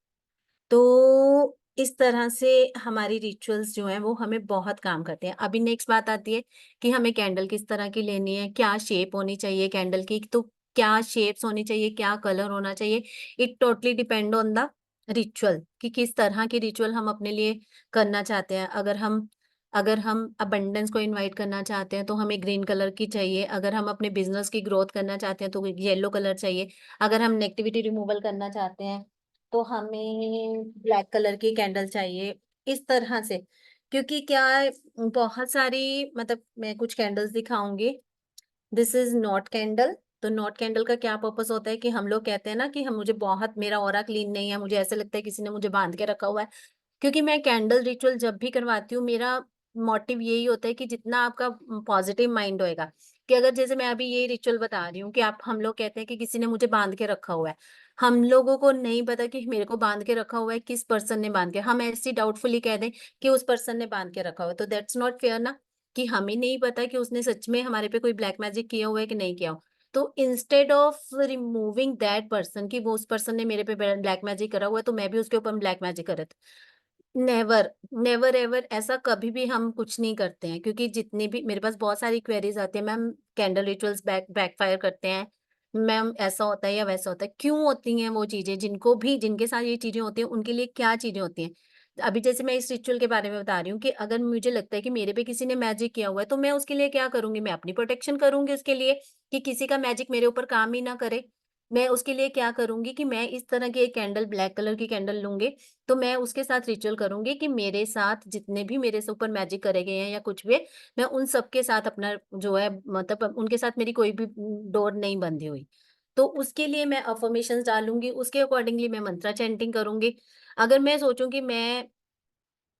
तो इस तरह से हमारी रिचुअल्स जो हैं वो हमें बहुत काम करते हैं। अभी नेक्स्ट बात आती है कि हमें कैंडल किस तरह की लेनी है, क्या शेप होनी चाहिए कैंडल की, तो क्या शेप्स होनी चाहिए, क्या कलर होना चाहिए, it totally depend on the ritual कि किस तरह की रिचुअल हम अपने लिए करना चाहते हैं। अगर हम अबंडेंस को इनवाइट करना चाहते हैं तो हमें ग्रीन कलर की चाहिए। अगर हम अपने बिजनेस की ग्रोथ करना चाहते हैं तो येलो कलर चाहिए। अगर हम नेगेटिविटी रिमूवल करना चाहते हैं तो हमें ब्लैक कलर की कैंडल चाहिए, इस तरह से। क्योंकि क्या है, बहुत सारी मतलब मैं कुछ कैंडल्स दिखाऊंगी। This is not candle. तो नॉट कैंडल का क्या पर्पस होता है कि हम लोग कहते हैं ना कि हम मुझे बहुत मेरा ऑरा क्लीन नहीं है, मुझे ऐसा लगता है किसी ने मुझे बांध के रखा हुआ है। क्योंकि मैं कैंडल रिचुअल जब भी करवाती हूँ, मेरा मोटिव यही होता है कि जितना आपका पॉजिटिव माइंड होएगा, कि अगर जैसे मैं अभी ये रिचुअल बता रही हूँ कि आप हम लोग कहते हैं कि किसी ने मुझे बांध के रखा हुआ है, हम लोगों को नहीं पता कि मेरे को बांध के रखा हुआ है किस पर्सन ने बांध के, हम ऐसी डाउटफुली कह दें कि उस पर्सन ने बांध के रखा हुआ है, तो दैट्स नॉट फेयर ना, कि हमें नहीं पता कि उसने सच में हमारे पे कोई ब्लैक मैजिक किया हुआ है कि नहीं किया हुआ। तो instead of removing that person कि वो उस पर्सन ने मेरे पे ब्लैक मैजिक करा हुआ है तो मैं भी उसके ऊपर ब्लैक मैजिक कर, नेवर, नेवर एवर ऐसा कभी भी हम कुछ नहीं करते हैं। क्योंकि जितनी भी मेरे पास बहुत सारी क्वेरीज आती है, मैम कैंडल रिचुअल्स बैकफायर करते हैं, मैम ऐसा होता है या वैसा होता है, क्यों होती हैं वो चीजें, जिनको भी जिनके साथ ये चीजें होती हैं उनके लिए क्या चीजें होती हैं। अभी जैसे मैं इस रिचुअल के बारे में बता रही हूँ कि अगर मुझे लगता है कि मेरे पे किसी ने मैजिक किया हुआ है तो मैं उसके लिए क्या करूंगी, मैं अपनी प्रोटेक्शन करूंगी उसके लिए, कि किसी का मैजिक मेरे ऊपर काम ही ना करे। मैं उसके लिए क्या करूंगी कि मैं इस तरह की एक कैंडल, ब्लैक कलर की कैंडल लूंगी, तो मैं उसके साथ रिचुअल करूंगी कि मेरे साथ जितने भी मेरे से ऊपर मैजिक करे गए हैं या कुछ भी है, मैं उन सबके साथ अपना जो है मतलब उनके साथ मेरी कोई भी डोर नहीं बंधी हुई। तो उसके लिए मैं अफर्मेशंस डालूंगी, उसके अकॉर्डिंगली मैं मंत्रा चैंटिंग करूंगी। अगर मैं सोचूं कि मैं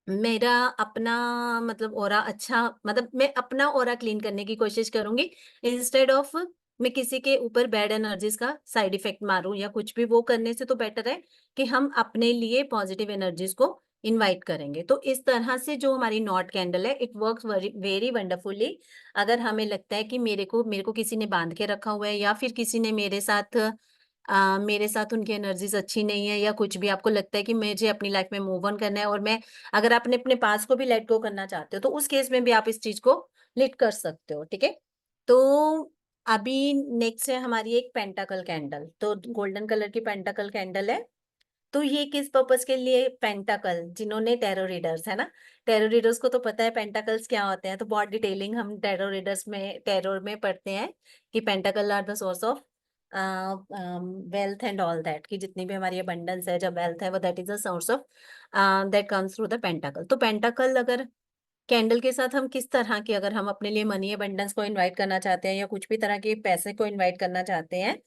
मेरा अपना मतलब ऑरा अच्छा, मतलब मैं अपना ऑरा क्लीन करने की कोशिश करूंगी, इंस्टेड ऑफ मैं किसी के ऊपर बैड एनर्जीज का साइड इफेक्ट मारूं या कुछ भी, वो करने से तो बेटर है कि हम अपने लिए पॉजिटिव एनर्जीज को इनवाइट करेंगे। तो इस तरह से जो हमारी नॉट कैंडल है, it works very very wonderfully. अगर हमें लगता है कि मेरे को किसी ने बांध के रखा हुआ है, या फिर किसी ने मेरे साथ उनकी एनर्जीज अच्छी नहीं है, या कुछ भी आपको लगता है कि मुझे अपनी लाइफ में मूव ऑन करना है, और मैं अगर आपने अपने पास को भी लेट गो करना चाहते हो तो उस केस में भी आप इस चीज को लिट कर सकते हो। ठीक है, तो अभी नेक्स्ट है हमारी एक पेंटाकल कैंडल। तो गोल्डन कलर की पेंटाकल कैंडल है। तो ये किस पर्पस के लिए, पेंटाकल जिन्होंने टैरो रीडर्स है ना, टैरो रीडर्स को तो पता है पेंटाकल्स क्या होते हैं, तो बहुत डिटेलिंग हम टैरो में पढ़ते हैं कि pentacle are the source of wealth and all that, कि जितनी भी हमारी अबंडेंस है, जब वेल्थ है वो that is the source of that comes through the pentacle. तो पेंटाकल अगर कैंडल के साथ हम किस तरह की, अगर हम अपने लिए मनी अबंडेंस को इनवाइट करना चाहते हैं या कुछ भी तरह के पैसे को इनवाइट करना चाहते हैं,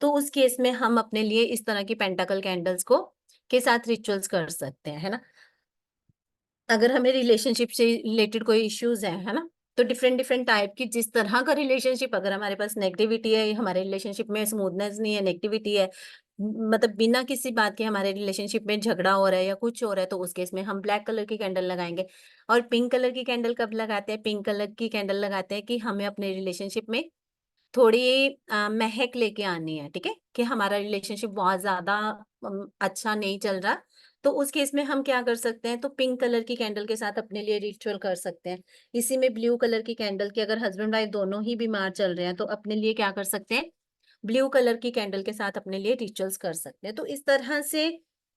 तो उस केस में हम अपने लिए इस तरह की पेंटाकल कैंडल्स को के साथ रिचुअल्स कर सकते हैं, है ना। अगर हमें रिलेशनशिप से रिलेटेड कोई इश्यूज है ना, तो डिफरेंट डिफरेंट टाइप की, जिस तरह का रिलेशनशिप, अगर हमारे पास नेगेटिविटी है, हमारे रिलेशनशिप में स्मूथनेस नहीं है, नेगेटिविटी है, मतलब बिना किसी बात के हमारे रिलेशनशिप में झगड़ा हो रहा है या कुछ हो रहा है, तो उस केस में हम ब्लैक कलर की कैंडल लगाएंगे। और पिंक कलर की कैंडल कब लगाते हैं, पिंक कलर की कैंडल लगाते हैं कि हमें अपने रिलेशनशिप में थोड़ी महक लेके आनी है। ठीक है, कि हमारा रिलेशनशिप बहुत ज्यादा अच्छा नहीं चल रहा, तो उस केस में हम क्या कर सकते हैं, तो पिंक कलर की कैंडल के साथ अपने लिए रिचुअल कर सकते हैं। इसी में ब्लू कलर की कैंडल की, अगर हस्बैंड वाइफ दोनों ही बीमार चल रहे हैं तो अपने लिए क्या कर सकते हैं, ब्लू कलर की कैंडल के साथ अपने लिए रिचुअल्स कर सकते हैं। तो इस तरह से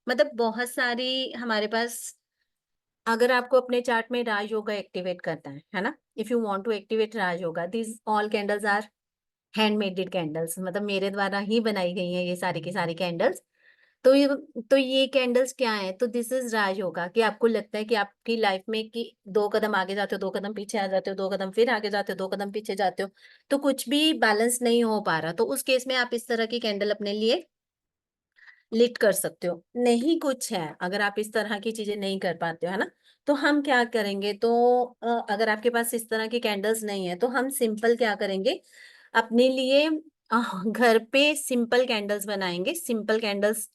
मतलब बहुत सारी हमारे पास, अगर आपको अपने चार्ट में राज योगा एक्टिवेट करना है ना, if you want to activate Raj yoga, this all candles are handmaded candles, मतलब मेरे द्वारा ही बनाई गई हैं ये सारी की सारी कैंडल्स। तो ये कैंडल्स क्या है, तो दिस इज राज योगा, कि आपको लगता है कि आपकी लाइफ में कि 2 कदम आगे जाते हो, 2 कदम पीछे आ जाते हो, 2 कदम फिर आगे जाते हो, 2 कदम पीछे जाते हो, तो कुछ भी बैलेंस नहीं हो पा रहा, तो उस केस में आप इस तरह की कैंडल अपने लिए लिट कर सकते हो। नहीं कुछ है, अगर आप इस तरह की चीजें नहीं कर पाते हो, है ना, तो हम क्या करेंगे, तो अगर आपके पास इस तरह की कैंडल्स नहीं है तो हम सिंपल क्या करेंगे, अपने लिए घर पे सिंपल कैंडल्स बनाएंगे, सिंपल कैंडल्स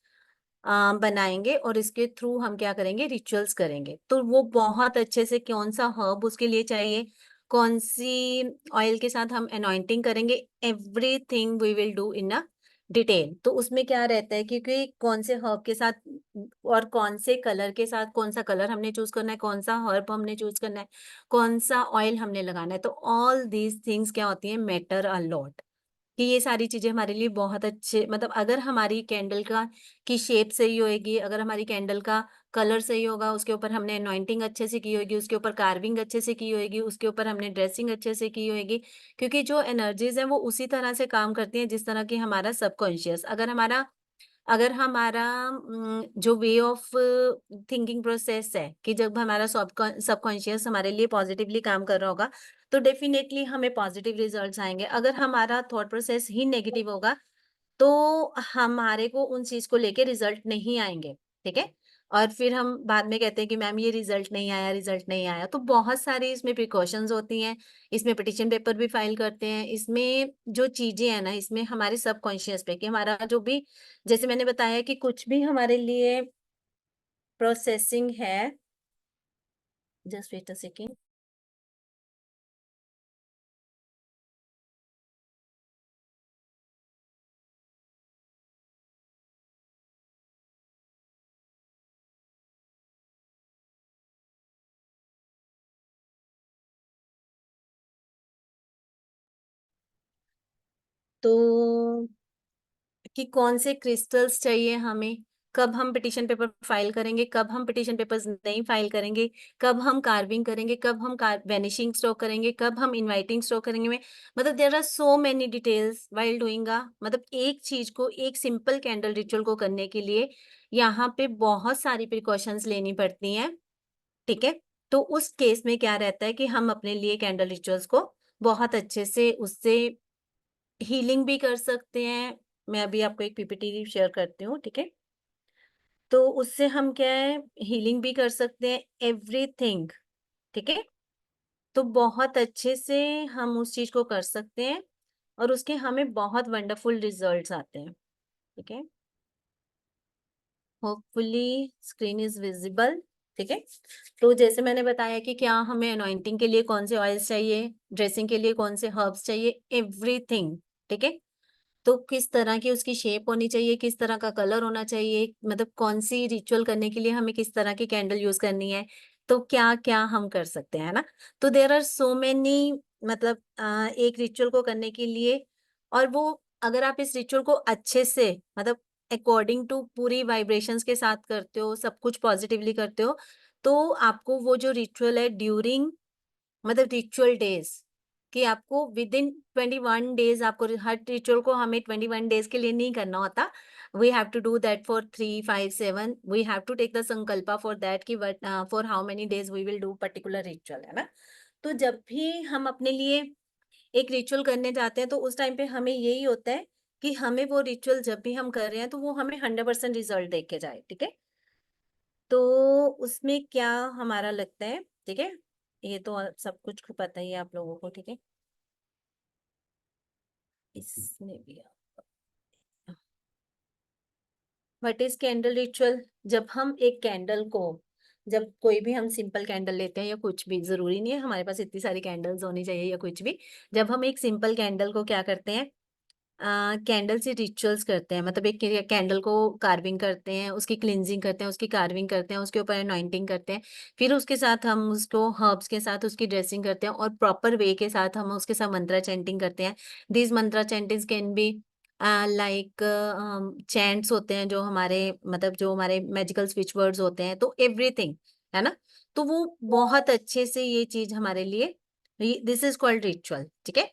बनाएंगे, और इसके थ्रू हम क्या करेंगे, रिचुअल्स करेंगे। तो वो बहुत अच्छे से कौन सा हर्ब उसके लिए चाहिए, कौन सी ऑयल के साथ हम अनॉइंटिंग करेंगे, everything we will do in a detail. तो उसमें क्या रहता है, क्योंकि कौन से हर्ब के साथ और कौन से कलर के साथ, कौन सा कलर हमने चूज करना है, कौन सा हर्ब हमने चूज करना है, कौन सा ऑयल हमने लगाना है, तो ऑल दीज थिंग्स क्या होती है, मैटर अ लॉट। कि ये सारी चीजें हमारे लिए बहुत अच्छे, मतलब अगर हमारी कैंडल का की शेप सही होएगी, अगर हमारी कैंडल का कलर सही होगा, उसके ऊपर हमने अनॉइंटिंग अच्छे से की होगी, उसके ऊपर कार्विंग अच्छे से की होगी, उसके ऊपर हमने ड्रेसिंग अच्छे से की होगी, क्योंकि जो एनर्जीज हैं वो उसी तरह से काम करती हैं जिस तरह की हमारा सबकॉन्शियस, अगर हमारा जो वे ऑफ थिंकिंग प्रोसेस है, कि जब हमारा सबकॉन्शियस हमारे लिए पॉजिटिवली काम कर रहा होगा, तो डेफिनेटली हमें पॉजिटिव रिजल्ट्स आएंगे। अगर हमारा थॉट प्रोसेस ही नेगेटिव होगा, तो हमारे को उन चीज को लेके रिजल्ट नहीं आएंगे। ठीक है, और फिर हम बाद में कहते हैं कि मैम ये रिजल्ट नहीं आया, रिजल्ट नहीं आया। तो बहुत सारी इसमें प्रिकॉशंस होती हैं, इसमें पिटिशन पेपर भी फाइल करते हैं, इसमें जो चीजें हैं ना, इसमें हमारे सबकॉन्शियस पे, कि हमारा जो भी, जैसे मैंने बताया कि कुछ भी हमारे लिए प्रोसेसिंग है, जस्ट वेट अ सेकेंड। तो कि कौन से क्रिस्टल्स चाहिए हमें, कब हम पिटिशन पेपर फाइल करेंगे, कब हम पिटिशन पेपर्स नहीं फाइल करेंगे, कब हम कार्विंग करेंगे, कब हम वेनिशिंग स्ट्रोक करेंगे, कब हम इनवाइटिंग स्ट्रोक करेंगे में, मतलब there are so many details while doing मतलब एक चीज को, एक सिंपल कैंडल रिचुअल को करने के लिए यहाँ पे बहुत सारी प्रिकॉशंस लेनी पड़ती हैं। ठीक है, तो उस केस में क्या रहता है कि हम अपने लिए कैंडल रिचुअल्स को बहुत अच्छे से उससे हीलिंग भी कर सकते हैं। मैं अभी आपको एक पीपीटी शेयर करती हूँ, ठीक है, तो उससे हम क्या है, हीलिंग भी कर सकते हैं, एवरीथिंग। ठीक है, तो बहुत अच्छे से हम उस चीज को कर सकते हैं, और उसके हमें बहुत वंडरफुल रिजल्ट्स आते हैं। ठीक है, होपफुली स्क्रीन इज विजिबल। ठीक है, तो जैसे मैंने बताया कि क्या हमें अनॉइंटिंग के लिए कौन से ऑयल्स चाहिए, ड्रेसिंग के लिए कौन से हर्ब्स चाहिए, एवरीथिंग। ठीक है, तो किस तरह की उसकी शेप होनी चाहिए, किस तरह का कलर होना चाहिए, मतलब कौन सी रिचुअल करने के लिए हमें किस तरह की कैंडल यूज करनी है, तो क्या क्या हम कर सकते हैं ना। तो देर आर सो मेनी, मतलब एक रिचुअल को करने के लिए, और वो अगर आप इस रिचुअल को अच्छे से, मतलब अकॉर्डिंग टू पूरी वाइब्रेशंस के साथ करते हो, सब कुछ पॉजिटिवली करते हो, तो आपको वो जो रिचुअल है ड्यूरिंग, मतलब रिचुअल डेज, कि आपको विद इन 21 डेज, आपको हर रिचुअल को हमें 21 डेज के लिए नहीं करना होता। We have to do that for 3 5 7, we have to take the sankalpa for that कि for how many days we will do particular ritual, है ना। तो जब भी हम अपने लिए एक रिचुअल करने जाते हैं, तो उस टाइम पे हमें यही होता है कि हमें वो रिचुअल जब भी हम कर रहे हैं, तो वो हमें 100% रिजल्ट देख के जाए। ठीक है, तो उसमें क्या हमारा लगता है, ठीक है, ये तो सब कुछ पता ही है आप लोगों को। ठीक है, इसमें भी व्हाट इज कैंडल रिचुअल। जब हम एक कैंडल को, जब कोई भी हम सिंपल कैंडल लेते हैं, या कुछ भी, जरूरी नहीं है हमारे पास इतनी सारी कैंडल्स होनी चाहिए या कुछ भी, जब हम एक सिंपल कैंडल को क्या करते हैं, कैंडल से रिचुअल्स करते हैं, मतलब एक कैंडल को कार्विंग करते हैं, उसकी क्लिनजिंग करते हैं, उसकी कार्विंग करते हैं, उसके ऊपर अनॉइंटिंग करते हैं, फिर उसके साथ हम उसको हर्ब्स के साथ उसकी ड्रेसिंग करते हैं, और प्रॉपर वे के साथ हम उसके साथ मंत्रा चैंटिंग करते हैं। These Mantra chantings can be like chants होते हैं, जो हमारे, मतलब जो हमारे मैजिकल स्विच वर्ड्स होते हैं, तो एवरीथिंग, है ना। तो वो बहुत अच्छे से ये चीज हमारे लिए, दिस इज कॉल्ड रिचुअल। ठीक है,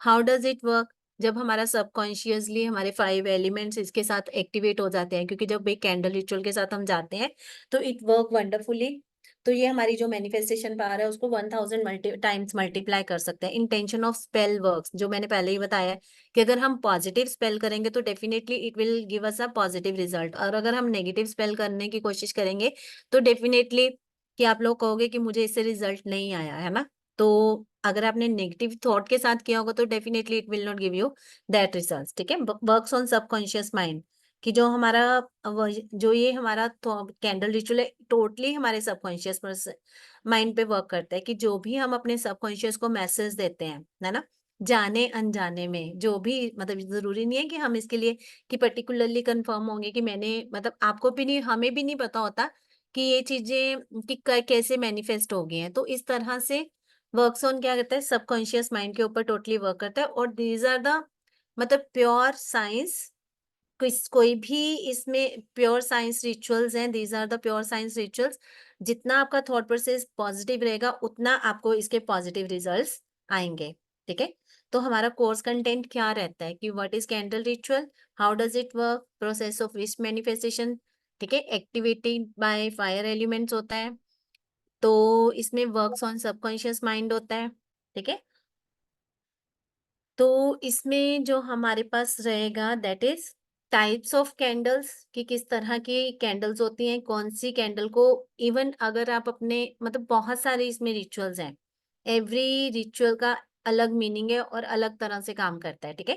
हाउ डज इट वर्क, जब हमारा सबकॉन्शियसली हमारे 5 एलिमेंट्स इसके साथ एक्टिवेट हो जाते हैं, क्योंकि जब एक कैंडल रिचुअल के साथ हम जाते हैं, तो इट वर्क वंडरफुली। तो ये हमारी जो मैनिफेस्टेशन पावर है उसको 1000 टाइम्स मल्टीप्लाई कर सकते हैं। इंटेंशन ऑफ स्पेल वर्क्स, जो मैंने पहले ही बताया है कि अगर हम पॉजिटिव स्पेल करेंगे तो definitely it will give us a positive result, और अगर हम नेगेटिव स्पेल करने की कोशिश करेंगे तो डेफिनेटली कि आप लोग कहोगे कि मुझे इससे रिजल्ट नहीं आया, है ना। तो अगर आपने नेगेटिव थॉट के साथ किया होगा तो definitely it will not give you that result, ठीक है। वर्क्स ऑन सबकॉन्शियस माइंड, कि जो हमारा जो ये हमारा कैंडल रिचुअल है टोटली हमारे सबकॉन्शियस माइंड पे वर्क करता है, कि जो भी हम अपने सबकॉन्शियस को मैसेज देते हैं, है ना, जाने अनजाने में, जो भी, मतलब जरूरी नहीं है कि हम इसके लिए कि पर्टिकुलरली कंफर्म होंगे कि मैंने, मतलब आपको भी नहीं, हमें भी नहीं पता होता कि ये चीजें कि कैसे मैनिफेस्ट हो गई हैं। तो इस तरह से वर्क्स ऑन क्या करता है, सबकॉन्शियस माइंड के ऊपर टोटली वर्क करता है। और दीज आर द, मतलब प्योर साइंस, कोई भी इसमें प्योर साइंस रिचुअल्स हैं, these are the pure science rituals. जितना आपका थॉट प्रोसेस पॉजिटिव रहेगा उतना आपको इसके पॉजिटिव रिजल्ट्स आएंगे, ठीक है। तो हमारा कोर्स कंटेंट क्या रहता है कि what is candle ritual, how does it work, process of wish manifestation, ठीक है, एक्टिविटी बाय फायर एलिमेंट्स होता है, तो इसमें वर्क्स ऑन सबकॉन्शियस माइंड होता है, ठीक है। तो इसमें जो हमारे पास रहेगा that is types of candles, कि किस तरह की कैंडल्स होती हैं, कौन सी कैंडल को, इवन अगर आप अपने, मतलब बहुत सारे इसमें रिचुअल्स हैं, एवरी रिचुअल का अलग मीनिंग है और अलग तरह से काम करता है, ठीक है।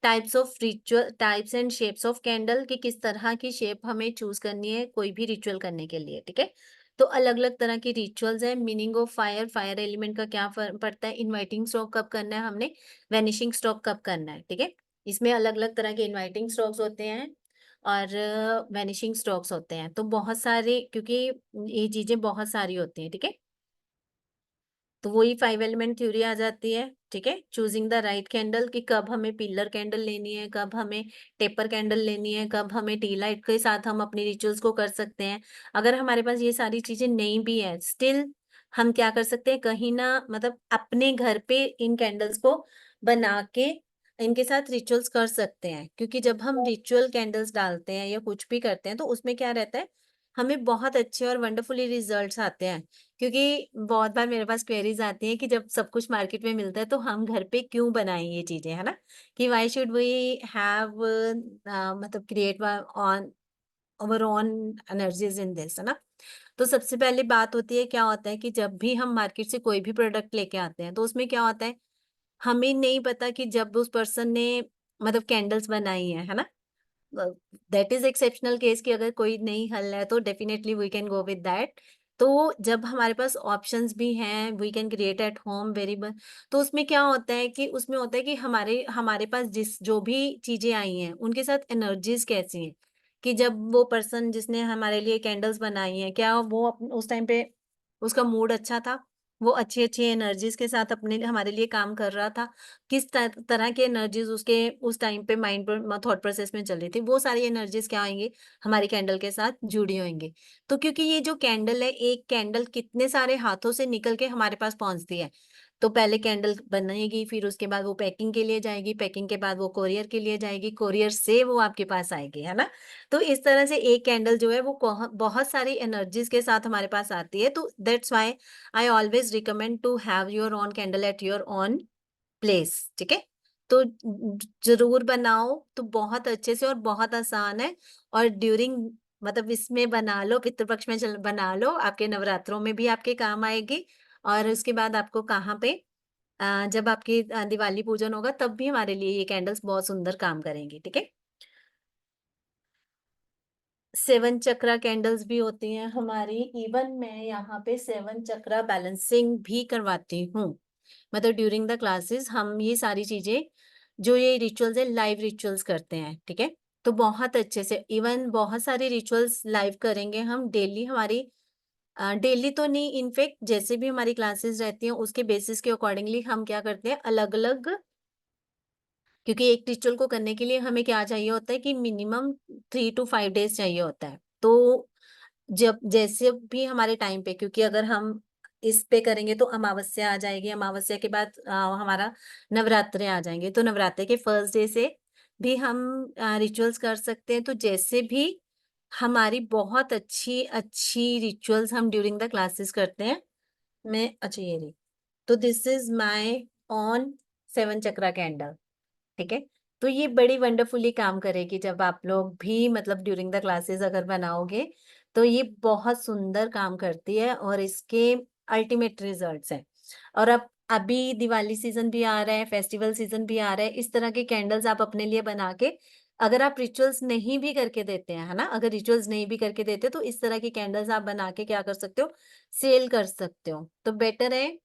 Types of ritual, types and shapes of candle, कि किस तरह की शेप हमें चूज करनी है कोई भी रिचुअल करने के लिए, ठीक है। तो अलग अलग तरह की रिचुअल्स है। Meaning of fire, fire element का क्या फर्क पड़ता है, इनवाइटिंग स्ट्रोक कब करना है हमने, वैनिशिंग स्ट्रोक कब करना है, ठीक है। इसमें अलग अलग तरह के इनवाइटिंग स्ट्रोक्स होते हैं और वैनिशिंग स्ट्रोक्स होते हैं। तो बहुत सारे, क्योंकि ये चीजें बहुत सारी होती हैं, ठीक है। तो वही 5 एलिमेंट थ्योरी आ जाती है, ठीक है। चूजिंग द राइट कैंडल, कि कब हमें पिलर कैंडल लेनी है, कब हमें टेपर कैंडल लेनी है, कब हमें टी लाइट के साथ हम अपनी रिचुअल्स को कर सकते हैं। अगर हमारे पास ये सारी चीजें नहीं भी है, स्टिल हम क्या कर सकते हैं, कहीं ना, मतलब अपने घर पे इन कैंडल्स को बना के इनके साथ रिचुअल्स कर सकते हैं। क्योंकि जब हम रिचुअल कैंडल्स डालते हैं या कुछ भी करते हैं तो उसमें क्या रहता है, हमें बहुत अच्छे और वंडरफुली रिजल्ट्स आते हैं। क्योंकि बहुत बार मेरे पास क्वेरीज आती हैं कि जब सब कुछ मार्केट में मिलता है तो हम घर पे क्यों बनाएं ये चीजें, है ना, कि व्हाई शुड वी हैव, मतलब create on our own energies in this, है ना। तो सबसे पहले बात होती है, क्या होता है कि जब भी हम मार्केट से कोई भी प्रोडक्ट लेके आते हैं तो उसमें क्या होता है, हमें नहीं पता कि जब उस पर्सन ने, मतलब कैंडल्स बनाई है ना, दैट इज एक्सेप्शनल केस, कि अगर कोई नहीं हल है तो definitely we can go with that. तो जब हमारे पास ऑप्शंस भी हैं, we can create at home very much. तो उसमें क्या होता है कि उसमें होता है कि हमारे हमारे पास जिस जो भी चीजें आई हैं उनके साथ एनर्जीज कैसी हैं, कि जब वो पर्सन जिसने हमारे लिए कैंडल्स बनाई हैं, क्या वो उस टाइम पे उसका मूड अच्छा था, वो अच्छी अच्छी एनर्जीज के साथ अपने हमारे लिए काम कर रहा था, किस तरह की एनर्जीज उसके उस टाइम पे माइंड पर थॉट प्रोसेस में चल रही थी, वो सारी एनर्जीज क्या होंगी, हमारी कैंडल के साथ जुड़ी होंगी। तो क्योंकि ये जो कैंडल है, एक कैंडल कितने सारे हाथों से निकल के हमारे पास पहुंचती है। तो पहले कैंडल बनेगी, फिर उसके बाद वो पैकिंग के लिए जाएगी, पैकिंग के बाद वो कोरियर के लिए जाएगी, कोरियर से वो आपके पास आएगी, है ना। तो इस तरह से एक कैंडल जो है वो बहुत सारी एनर्जीज के साथ हमारे पास आती है। तो that's why I always recommend to have your own candle at your own place, ठीक है। तो जरूर बनाओ, तो बहुत अच्छे से और बहुत आसान है। और ड्यूरिंग, मतलब इसमें बना लो, पितृपक्ष में बना लो, आपके नवरात्रों में भी आपके काम आएगी। और उसके बाद आपको कहाँ पे, जब आपकी दिवाली पूजन होगा तब भी हमारे लिए ये कैंडल्स बहुत सुंदर काम करेंगी, ठीक है। 7 चक्रा कैंडल्स भी होती हैं हमारी। इवन मैं यहाँ पे 7 चक्रा बैलेंसिंग भी करवाती हूँ। मतलब ड्यूरिंग द क्लासेस हम ये सारी चीजें, जो ये रिचुअल्स है, लाइव रिचुअल्स करते हैं, ठीक है। तो बहुत अच्छे से, इवन बहुत सारे रिचुअल्स लाइव करेंगे हम डेली। हमारी डेली तो नहीं, इनफेक्ट जैसे भी हमारी क्लासेस रहती हैं उसके बेसिस के अकॉर्डिंगली हम क्या करते हैं, अलग अलग, क्योंकि एक रिचुअल को करने के लिए हमें क्या चाहिए होता है कि मिनिमम 3 to 5 डेज चाहिए होता है। तो जब जैसे भी हमारे टाइम पे, क्योंकि अगर हम इस पे करेंगे तो अमावस्या आ जाएगी, अमावस्या के बाद हमारा नवरात्रे आ जाएंगे, तो नवरात्रे के फर्स्ट डे से भी हम रिचुअल्स कर सकते हैं। तो जैसे भी हमारी बहुत अच्छी अच्छी रिचुअल्स हम ड्यूरिंग द क्लासेस करते हैं। मैं अच्छा ये रही। तो this is my on 7 chakra candle. ठीक है। तो ये बड़ी वंडरफुली काम करेगी जब आप लोग भी मतलब ड्यूरिंग द क्लासेस अगर बनाओगे, तो ये बहुत सुंदर काम करती है और इसके अल्टीमेट रिजल्ट्स हैं। और अब अभी दिवाली सीजन भी आ रहा है, फेस्टिवल सीजन भी आ रहा है, इस तरह के कैंडल्स आप अपने लिए बना के, अगर आप रिचुअल्स नहीं भी करके देते हैं, है ना, अगर रिचुअल्स नहीं भी करके देते तो इस तरह की कैंडल्स आप बना के क्या कर सकते हो, सेल कर सकते हो। तो बेटर है